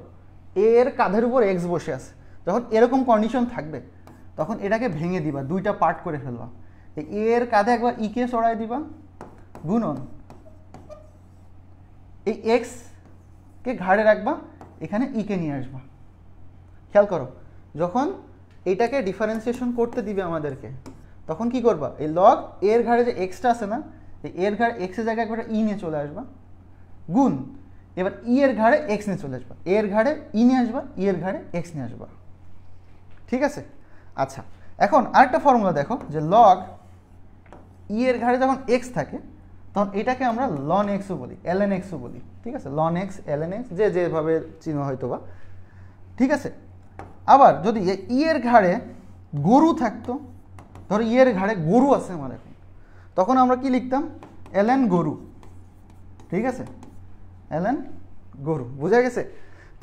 এ এর কাঁধের উপর এক্স বসে আছে। যখন এরকম কন্ডিশন থাকবে তখন এটাকে ভেঙে দিবা, দুইটা পার্ট করে ফেলবা। এই এ এর কাঁধে একবার ইকে চড়াই দিবা, গুণন এই এক্স কে ঘাড়ে রাখবা, এখানে ইকে নিয়ে আসবা। খেয়াল করো, যখন এটাকে ডিফারেন্সিয়েশন করতে দিবে আমাদেরকে, তখন কি করবা, এই লগ এর ঘাড়ে যে এক্সটা আছে না, এই এর ঘাড়ে এক্সের জায়গায় একবার ই নিয়ে চলে আসবা, গুণ এবার ই এর ঘাড়ে এক্স নিয়ে চলে আসবা, এর ঘাড়ে ই নিয়ে আসবা, ই এর ঘাড়ে এক্স নিয়ে আসবা, ঠিক আছে? আচ্ছা, এখন আরেকটা ফর্মুলা দেখো, যে লগ ই এর ঘাড়ে যখন এক্স থাকে তখন এটাকে আমরা লন এক্সও বলি, ln এক্সও বলি, ঠিক আছে? লন এক্স, ln এক্স, যে যেভাবে চিহ্ন হয়তো বা, ঠিক আছে? আবার যদি ই এর ঘাড়ে গরু থাকতো, ধরো ই এর ঘাড়ে গরু আছে আমার এখন, তখন আমরা কি লিখতাম, ln গরু, ঠিক আছে? ln গরু, বোঝা গেছে?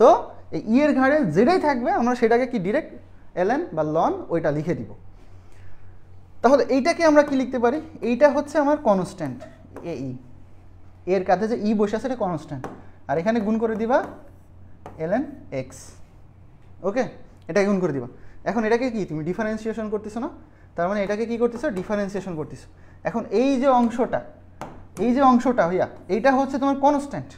তো এই ই এর ঘাড়ে যেটাই থাকবে আমরা সেটাকে কি ডিরেক্ট ln বা লন ওইটা লিখে দিব। তাহলে এইটাকে আমরা কি লিখতে পারি, এইটা হচ্ছে আমার কনস্ট্যান্ট এই, এর কাছে যে ই বসে আছে এটা কনস্ট্যান্ট, আর এখানে গুণ করে দিবা ln x, ওকে? এটাকে গুণ করে দিবা। এখন এটাকে কি তুমি ডিফারেন্সিয়েশন করতেছো না, তার মানে এটাকে কি করতেছো, ডিফারেন্সিয়েশন করতেছো। এখন এই যে অংশটা, এই যে অংশটা হইয়া, এইটা হচ্ছে তোমার কনস্ট্যান্ট,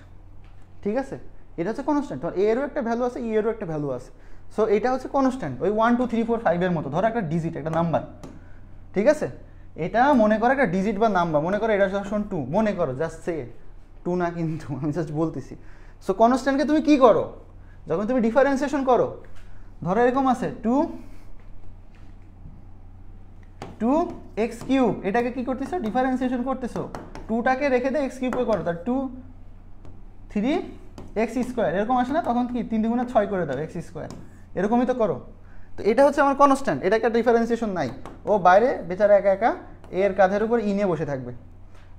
ঠিক আছে? এটা হচ্ছে কনস্ট্যান্ট, তোমার এরও একটা ভ্যালু আছে, ই এরও একটা ভ্যালু আছে। সো এটা হচ্ছে কনস্ট্যান্ট, ওই 1 2 3 4 5 এর মতো, ধরো একটা ডিজিট, একটা নাম্বার, ঠিক আছে? এটা মনে করো একটা ডিজিট বা নাম্বার, মনে করো এটা যখন 2, মনে করো, জাস্ট সে 2 না, কিন্তু আমি জাস্ট বলতেছি। সো কনস্ট্যান্টকে তুমি কি করো, যখন তুমি ডিফারেন্সিয়েশন করো, ধরো এরকম আছে 2x কিউব, এটাকে কি করতেছো, ডিফারেন্সিয়েশন করতেছো, 2টাকে রেখে দিয়ে x কিউবকে করো, তার 2 3x², এরকম আসে না? তখন কি 3 × 6 করে দাও x², এরকমই তো করো। তো এটা হচ্ছে আমার কনস্ট্যান্ট, এটা একটা ডিফারেন্সিয়েশন নাই, ও বাইরে বেচারা একা একা এর কাঁধের উপর ই নিয়ে বসে থাকবে,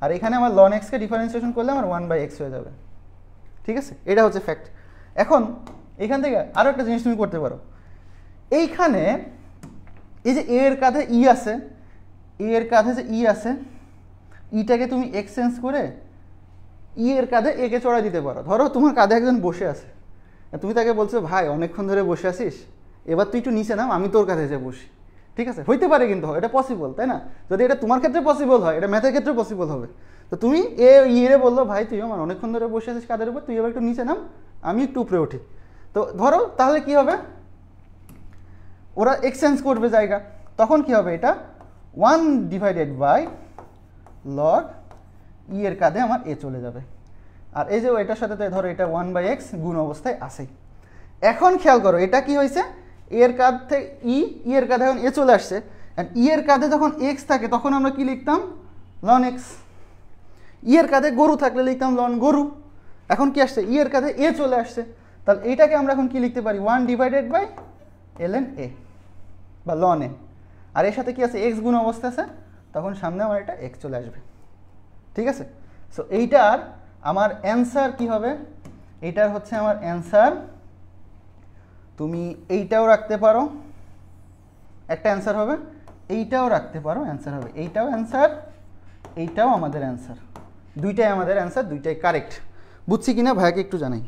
আর এখানে আমার ln x কে ডিফারেন্সিয়েশন করলে আমার 1/x হয়ে যাবে, ঠিক আছে? এটা হচ্ছে ফ্যাক্ট। এখন এখান থেকে আরও একটা জিনিস তুমি করতে পারো, এইখানে এই যে এর কাঁধে ই আছে, এর কাঁধে যে ই আছে, ইটাকে তুমি এক্সচেঞ্জ করে ই এর কাঁধে একে চড়াই দিতে পারো। ধরো তোমার কাঁধে একজন বসে আছে, তুমি তাকে বলছো, ভাই অনেকক্ষণ ধরে বসে আছিস, এবার তুই একটু নিচে নাম, আমি তোর কাঁধে যে বসি, ঠিক আছে? হইতে পারে, কিন্তু এটা পসিবল, তাই না? যদি এটা তোমার ক্ষেত্রে পসিবল হয়, এটা ম্যাথের ক্ষেত্রে পসিবল হবে। তো তুমি ইয়ে বললো, ভাই তুই আমার অনেকক্ষণ ধরে বসে আছিস কাঁধের উপর, তুই এবার একটু নিচে নাম, আমি একটু উপরে উঠি। তো ধরো তাহলে কি হবে, ওরা এক্সচেঞ্জ করবে জায়গা, তখন কি হবে, এটা 1/log ই এর কাঁধে আমার এ চলে যাবে, আর এই যে এটার সাথে ধরো এটা 1/x গুণ অবস্থায় আসেই। এখন খেয়াল করো এটা কি হয়েছে, এর কাঁধ থেকে ই এর কাঁধে এখন এ চলে আসছে, অ্যান্ড ই এর কাঁধে যখন এক্স থাকে তখন আমরা কি লিখতাম লন এক্স, ই এর কাঁধে গরু থাকলে লিখতাম লন গরু। এখন কি আসছে, ই এর কাঁধে এ চলে আসছে, তাহলে এইটাকে আমরা এখন কি লিখতে পারি 1/ln a বা লন এ, আর এর সাথে কি আছে এক্স গুণ অবস্থা আছে, তখন সামনে আমার এটা এক্স চলে আসবে। ঠিক আছে, সো এইটার আমার অ্যান্সার কি হবে, এইটার হচ্ছে আমার অ্যান্সার, তুমি এইটাও রাখতে পারো একটা অ্যান্সার হবে, এইটাও রাখতে পারো অ্যান্সার হবে, এইটাও অ্যান্সার, এইটাও আমাদের অ্যান্সার, দুইটাই আমাদের অ্যান্সার, দুইটাই কারেক্ট। বুঝছি কিনা ভাইয়াকে একটু জানাই,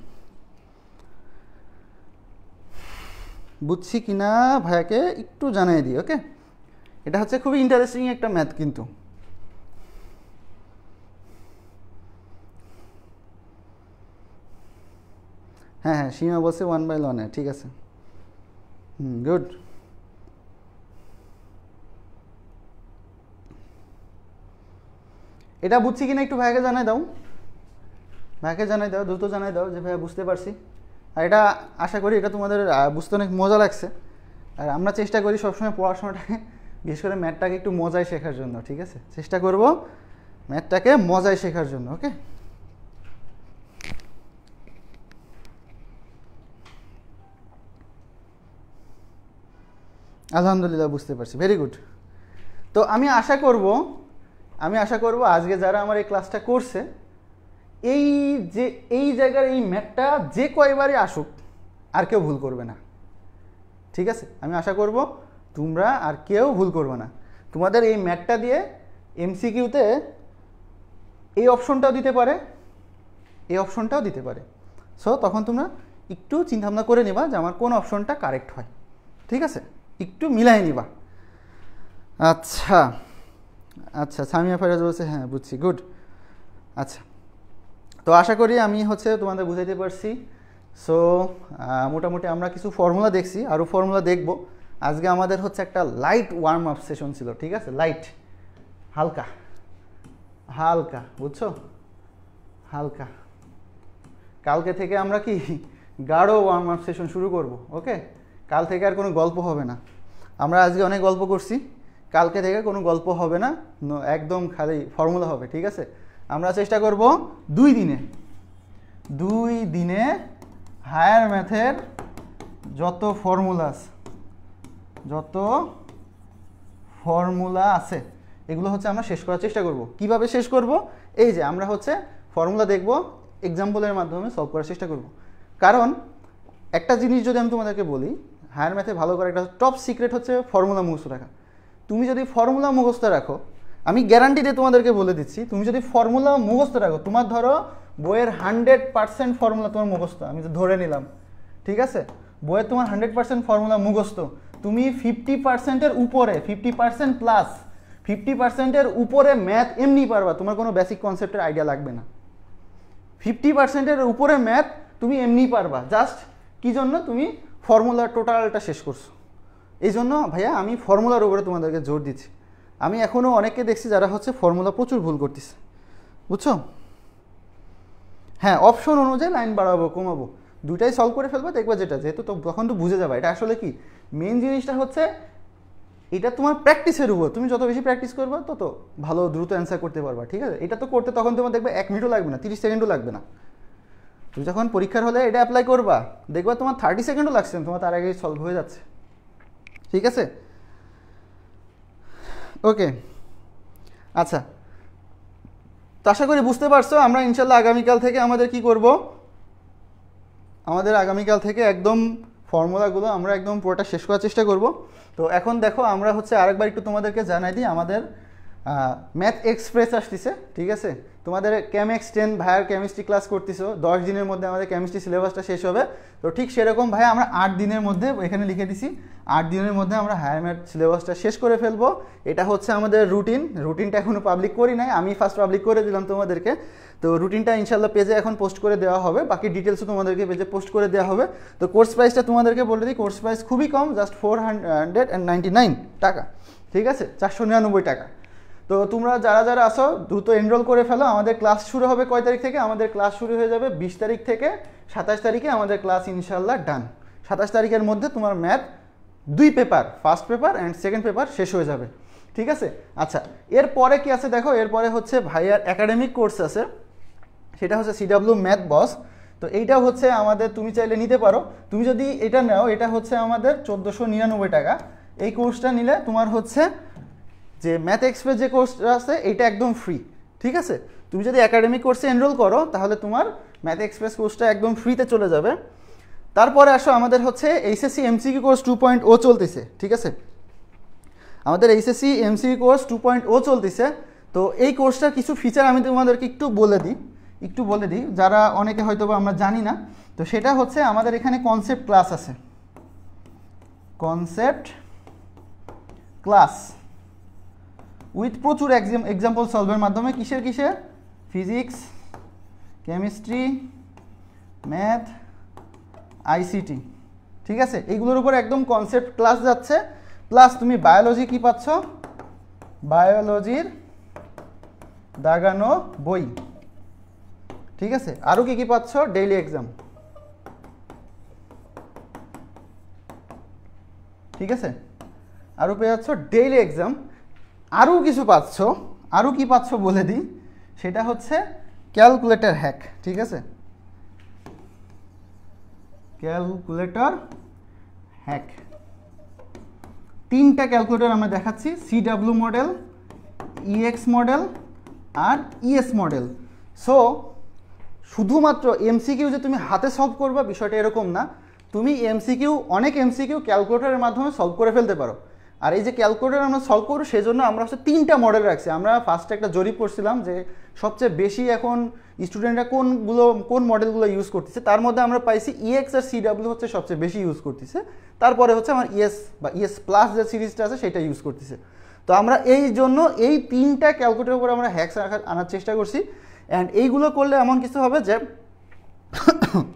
বুঝছি কিনা ভাইয়াকে একটু জানাই দিই। ওকে, এটা হচ্ছে খুবই ইন্টারেস্টিং একটা ম্যাথ কিন্তু। হ্যাঁ হ্যাঁ, সীমা বলছে 1/ln, ঠিক আছে, গুড। এটা বুঝছি কিনা একটু ভাইয়াকে জানাই দাও, ভাইয়াকে জানাই দাও, দ্রুত জানাই দাও যে ভাইয়া বুঝতে পারছি। আর এটা আশা করি এটা তোমাদের বুঝতে অনেক মজা লাগছে। আর আমরা চেষ্টা করি সবসময় পড়াশোনাটাকে, বিশেষ করে ম্যাথটাকে একটু মজায় শেখার জন্য। ঠিক আছে, চেষ্টা করব ম্যাথটাকে মজায় শেখার জন্য। ওকে, আলহামদুলিল্লাহ বুঝতে পারছি, ভেরি গুড। তো আমি আশা করব আজকে যারা আমার এই ক্লাসটা করছে, এই জায়গার এই ম্যাথটা যে কয়বারই আসুক আর কেউ ভুল করবে না। ঠিক আছে, আমি আশা করব তোমরা আর কেউ ভুল করবে না। তোমাদের এই ম্যাথটা দিয়ে এমসিকিউতে এই অপশনটাও দিতে পারে, এই অপশনটাও দিতে পারে। সো তখন তোমরা একটু চিন্তাভাবনা করে নিবা যে আমার কোন অপশনটা কারেক্ট হয়। ঠিক আছে, একটু মিলাই নিবা। আচ্ছা আচ্ছা, সামিয়া ফারাজ বলছে হ্যাঁ বুঝছি, গুড। আচ্ছা, তো আশা করি আমি তোমাদের বুঝাইতে পারছি। সো মোটামুটি আমরা কিছু ফর্মুলা দেখছি, আরও ফর্মুলা দেখব। আজকে আমাদের একটা লাইট ওয়ার্ম আপ সেশন ছিল। ঠিক আছে, লাইট, হালকা হালকা, বুঝছো, হালকা। কালকে থেকে আমরা কি গাঢ় ওয়ার্ম আপ সেশন শুরু করব। ওকে, কাল থেকে আর কোনো গল্প হবে না। আমরা আজকে অনেক গল্প করছি, কালকে থেকে কোনো গল্প হবে না, একদম খালি ফর্মুলা হবে। ঠিক আছে, আমরা চেষ্টা করব 2 দিনে হায়ার ম্যাথের যত ফর্মুলা আছে এগুলো আমরা শেষ করার চেষ্টা করব। কিভাবে শেষ করব, এই যে আমরা ফর্মুলা দেখব, এক্সাম্পলের মাধ্যমে সলভ করার চেষ্টা করব। কারণ একটা জিনিস যদি আমি তোমাদেরকে বলি, হায়ার ম্যাথে ভালো করে একটা টপ সিক্রেট ফর্মুলা মুখস্থ রাখা। তুমি যদি ফর্মুলা মুখস্থ রাখো, আমি গ্যারান্টি দিয়ে তোমাদেরকে বলে দিচ্ছি, তুমি যদি ফর্মুলা মুখস্থ রাখো, তোমার ধরো বইয়ের 100% ফর্মুলা তোমার মুখস্থ, আমি তো ধরে নিলাম। ঠিক আছে, বইয়ের তোমার 100% ফর্মুলা মুখস্থ, তুমি 50%-এর উপরে, 50% প্লাস 50%-এর উপরে ম্যাথ এমনি পারবা, তোমার কোনো বেসিক কনসেপ্টের আইডিয়া লাগবে না। 50%-এর উপরে ম্যাথ তুমি এমনি পারবা, জাস্ট কি জন্য, তুমি ফর্মুলা টোটালটা শেষ করছো। এই জন্য ভাইয়া আমি ফর্মুলার উপরে তোমাদেরকে জোর দিচ্ছি। আমি এখনও অনেককে দেখছি যারা ফর্মুলা প্রচুর ভুল করতেছে, বুঝছো। হ্যাঁ, অপশন অনুযায়ী লাইন বাড়াবো কমাবো দুইটাই সলভ করে ফেলবো, দেখবা যেহেতু তখন তো বুঝে যাবে এটা আসলে কি। মেন জিনিসটা এটা তোমার প্র্যাকটিসের উপর, তুমি যত বেশি প্র্যাকটিস করবা তত ভালো দ্রুত অ্যান্সার করতে পারবা। ঠিক আছে, এটা তো করতে তখন তোমার দেখবে 1 মিনিটও লাগবে না, 30 সেকেন্ডও লাগবে না। তুমি যখন পরীক্ষার হলে এটা অ্যাপ্লাই করবা, দেখবা তোমার 30 সেকেন্ডও লাগছে না, তোমার তার আগেই সলভ হয়ে যাচ্ছে। ঠিক আছে, ওকে। আচ্ছা, তো আশা করি বুঝতে পারছো। আমরা ইনশাল্লাহ আগামীকাল থেকে আমাদের কি করব, আগামীকাল থেকে একদম ফর্মুলাগুলো আমরা একদম পুরোটা শেষ করার চেষ্টা করব। তো এখন দেখো আমরা আরেকবার একটু তোমাদেরকে জানাই দিই, আমাদের ম্যাথ এক্সপ্রেস আসতেছে। ঠিক আছে, তোমাদের কেমিক্স 10 ভাইয়ার কেমিস্ট্রি ক্লাস করতেছো, 10 দিনের মধ্যে আমাদের কেমিস্ট্রি সিলেবাসটা শেষ হবে। তো ঠিক সেরকম ভাইয়া আমরা 8 দিনের মধ্যে, এখানে লিখে দিছি 8 দিনের মধ্যে আমরা হায়ার ম্যাথ সিলেবাসটা শেষ করে ফেলবো। এটা আমাদের রুটিনটা এখনও পাবলিক করি নাই, আমি ফার্স্ট পাবলিক করে দিলাম তোমাদেরকে। তো রুটিনটা ইনশাল্লাহ পেজে এখন পোস্ট করে দেওয়া হবে, বাকি ডিটেলসও তোমাদেরকে পেজে পোস্ট করে দেওয়া হবে। তো কোর্স প্রাইসটা তোমাদেরকে বলে দিই, কোর্স প্রাইস খুবই কম, জাস্ট 499 টাকা। ঠিক আছে, 499 টাকা। তো তোমরা যারা আসো দ্রুত এনরোল করে ফেলো। আমাদের ক্লাস শুরু হবে কয় তারিখ থেকে, আমাদের ক্লাস শুরু হয়ে যাবে 20 তারিখ থেকে 27 তারিখে আমাদের ক্লাস ইনশাল্লাহ ডান। 27 তারিখের মধ্যে তোমার math 2 paper, first paper and second paper শেষ হয়ে যাবে। ঠিক আছে? আচ্ছা, এরপরে কি আছে দেখো, এরপরে হচ্ছে ভাইয়ার একাডেমিক কোর্স আছে, সেটা হচ্ছে CW ম্যাথ বস। তো এইটা হচ্ছে আমাদের, তুমি চাইলে নিতে পারো। তুমি যদি এটা নাও, এটা হচ্ছে আমাদের 1499 টাকা। এই কোর্সটা নিলে তোমার হচ্ছে যে ম্যাথ এক্সপ্রেস যে কোর্সটা আছে এটা একদম ফ্রি। ঠিক আছে? তুমি যদি একাডেমিক কোর্সে এনরোল করো তাহলে তোমার ম্যাথ এক্সপ্রেস কোর্সটা একদম ফ্রিতে চলে যাবে। তারপরে আসো, আমাদের হচ্ছে HSC MCQ কোর্স 2.0 চলতেছে। ঠিক আছে? আমাদের HSC MCQ কোর্স 2.0 চলতেছে। তো এই কোর্সটার কিছু ফিচার আমি তোমাদেরকে একটু বলে দিই, যারা অনেকে হয়তো বা আমরা জানি না। তো সেটা হচ্ছে আমাদের এখানে কনসেপ্ট ক্লাস আছে, কনসেপ্ট ক্লাস উইথ প্রচুর এক্সাম্পল সলভের মাধ্যমে কিসের ফিজিক্স, কেমিস্ট্রি, ম্যাথ, ICT। ঠিক আছে? এইগুলোর উপর একদম কনসেপ্ট ক্লাস যাচ্ছে। প্লাস তুমি বায়োলজি কি পাচ্ছ, বায়োলজির দাগানো বই। ঠিক আছে? আরও কি পাচ্ছ, ডেইলি এক্সাম। ঠিক আছে? আরও পেয়ে যাচ্ছ ডেইলি এক্সাম। আরও কিছু পাচ্ছ, আরও কি পাচ্ছ বলে দিই, সেটা হচ্ছে ক্যালকুলেটর হ্যাক। ঠিক আছে? ক্যালকুলেটর হ্যাক, 3টা ক্যালকুলেটর আমরা দেখাচ্ছি, CW মডেল, EX মডেল আর ES মডেল। সো শুধুমাত্র MCQ যে তুমি হাতে সলভ করবা বিষয়টা এরকম না, তুমি অনেক MCQ ক্যালকুলেটরের মাধ্যমে সলভ করে ফেলতে পারো। আর এই যে ক্যালকুলেটর আমরা সলভ করবো সেজন্য আমরা হচ্ছে 3টা মডেল রাখছি। আমরা ফার্স্টে একটা জরিপ করছিলাম যে সবচেয়ে বেশি এখন স্টুডেন্টরা কোন মডেলগুলো ইউজ করতেছে, তার মধ্যে আমরা পাইছি EX আর CW হচ্ছে সবচেয়ে বেশি ইউজ করতেছে। তারপরে হচ্ছে আমার ES বা ES প্লাস যে সিরিজটা আছে সেটা ইউজ করতেছে। তো আমরা এই জন্য এই 3টা ক্যালকুলেটরের উপর আমরা হ্যাকস আনার চেষ্টা করছি। অ্যান্ড এইগুলো করলে এমন কিছু হবে যে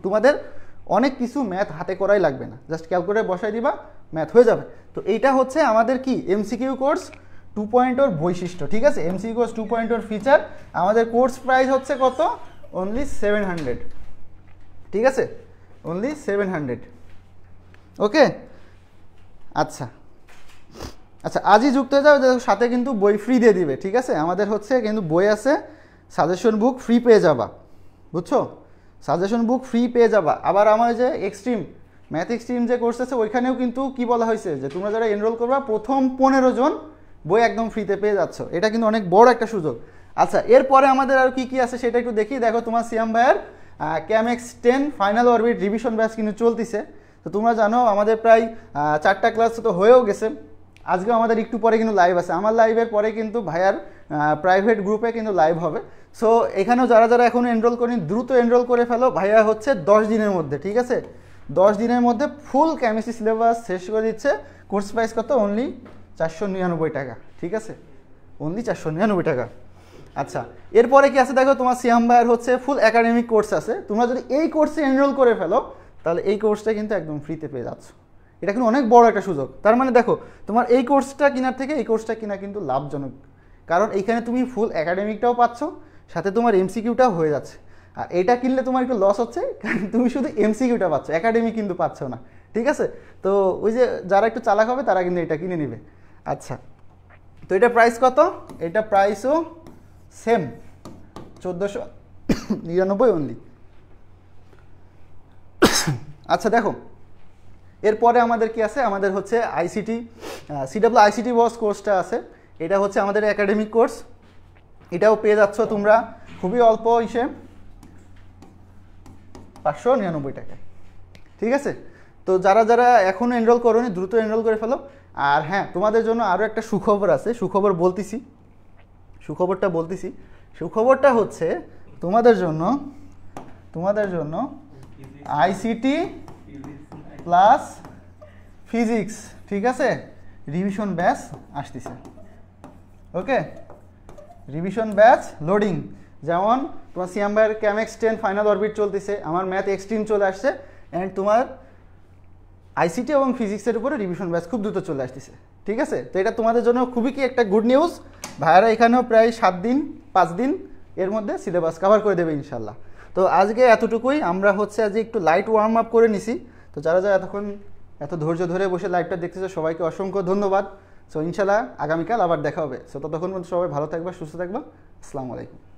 তোমাদের অনেক কিছু ম্যাথ হাতে করাই লাগবে না, জাস্ট ক্যালকুলেটর বসাই দিবা, ম্যাথ হয়ে যাবে। তো এইটা হচ্ছে আমাদের কি MCQ কোর্স 2.0 বৈশিষ্ট্য। ঠিক আছে? MCQ course 2.0 feature. আমাদের কোর্স প্রাইস হচ্ছে কত, অনলি 700। ঠিক আছে? অনলি 700। ওকে? আচ্ছা আচ্ছা, আজই যুক্ত হয়ে যাও, সাথে কিন্তু বই ফ্রি দিয়ে দিবে। ঠিক আছে? আমাদের হচ্ছে কিন্তু বই আছে, সাজেশন বুক ফ্রি পেয়ে যাবা, বুঝছো? সাজেশন বুক ফ্রি পেয়ে যাবা। আবার আমার যে ম্যাথ এক্সট্রিম যে কোর্স আছে ওইখানেও কিন্তু কি বলা হয়েছে যে তোমরা যারা এনরোল করবা প্রথম 15 জন বই একদম ফ্রিতে পেয়ে যাচ্ছ। এটা কিন্তু অনেক বড় একটা সুযোগ। আচ্ছা, এরপরে আমাদের আর কি আছে সেটা একটু দেখি। দেখো, তোমার সিয়াম ভাইয়ের Chemex 10 final orbit revision batch কিন্তু চলতেছে। তো তোমরা জানো আমাদের প্রায় 4টা ক্লাস তো হয়েও গেছে। আজকেও আমাদের একটু পরে কিন্তু লাইভ আছে। আমার লাইভের পরে কিন্তু ভাইয়ার প্রাইভেট গ্রুপে কিন্তু লাইভ হবে। সো এখানেও যারা যারা এখনও এনরোল করেনি দ্রুত এনরোল করে ফেলো। ভাইয়া হচ্ছে 10 দিনের মধ্যে, ঠিক আছে, 10 দিনের মধ্যে ফুল কেমিস্ট্রি সিলেবাস শেষ করে দিচ্ছে। কোর্স প্রাইস কত? অনলি 499 টাকা। ঠিক আছে? অনলি 499 টাকা। আচ্ছা, এরপরে কি আছে দেখো, তোমার সিয়াম ভাইয়ের হচ্ছে ফুল একাডেমিক কোর্স আছে। তোমরা যদি এই কোর্সে এনরোল করে ফেলো তাহলে এই কোর্সটা কিন্তু একদম ফ্রিতে পেয়ে যাচ্ছ। এটা কিন্তু অনেক বড় একটা সুযোগ। তার মানে দেখো, তোমার এই কোর্সটা কেনার থেকে এই কোর্সটা কেনা কিন্তু লাভজনক, কারণ এইখানে তুমি ফুল একাডেমিকটাও পাচ্ছ, সাথে তোমার MCQটাও হয়ে যাচ্ছে। আর এটা কিনলে তোমার একটু লস হচ্ছে, কারণ তুমি শুধু MCQটা পাচ্ছ, একাডেমিক কিন্তু পাচ্ছ না। ঠিক আছে? তো ওই যে যারা একটু চালাক হবে তারা কিন্তু এটা কিনে নেবে। আচ্ছা, তো এটা প্রাইস কত? এটা প্রাইসও সেম 1499 অনলি। আচ্ছা দেখো, এরপরে আমাদের কি আছে, আমাদের হচ্ছে CW ICT বস কোর্সটা আছে। এটা হচ্ছে আমাদের একাডেমিক কোর্স। এটাও পেয়ে যাচ্ছ তোমরা খুবই অল্প হিসেব 599 টাকায়। ঠিক আছে? তো যারা যারা এখনও এনরোল করোনি দ্রুত এনরোল করে ফেলো। আর হ্যাঁ, তোমাদের জন্য আরও একটা সুখবর আছে। সুখবরটা হচ্ছে তোমাদের জন্য ICT প্লাস ফিজিক্স, ঠিক আছে, রিভিশন ব্যাচ আসতেছে। ওকে, রিভিশন ব্যাচ লোডিং। যেমন তোমার সিয়াম ভাইয়ের ক্যামেক্স 10 ফাইনাল অরবিট চলতেছে, আমার ম্যাথ এক্সট্রিম চলে আসছে, অ্যান্ড তোমার ICT এবং ফিজিক্সের উপরে রিভিশন ব্যাচ খুব দ্রুত চলে আসতেছে। ঠিক আছে? তো এটা তোমাদের জন্য খুবই কি একটা গুড নিউজ। ভাইয়ারা এখানেও প্রায় 5 দিন এর মধ্যে সিলেবাস কভার করে দেবে ইনশাল্লাহ। তো আজকে এতটুকুই। আমরা হচ্ছে আজকে একটু লাইট ওয়ার্ম আপ করে নিছি। তো যারা যারা এতক্ষণ এত ধৈর্য ধরে বসে লাইভটা দেখতেছো সবাইকে অসংখ্য ধন্যবাদ। সো ইনশাল্লাহ আগামীকাল আবার দেখা হবে। সো ততক্ষণ পর্যন্ত সবাই ভালো থাকবা, সুস্থ থাকবা। আসসালামু আলাইকুম।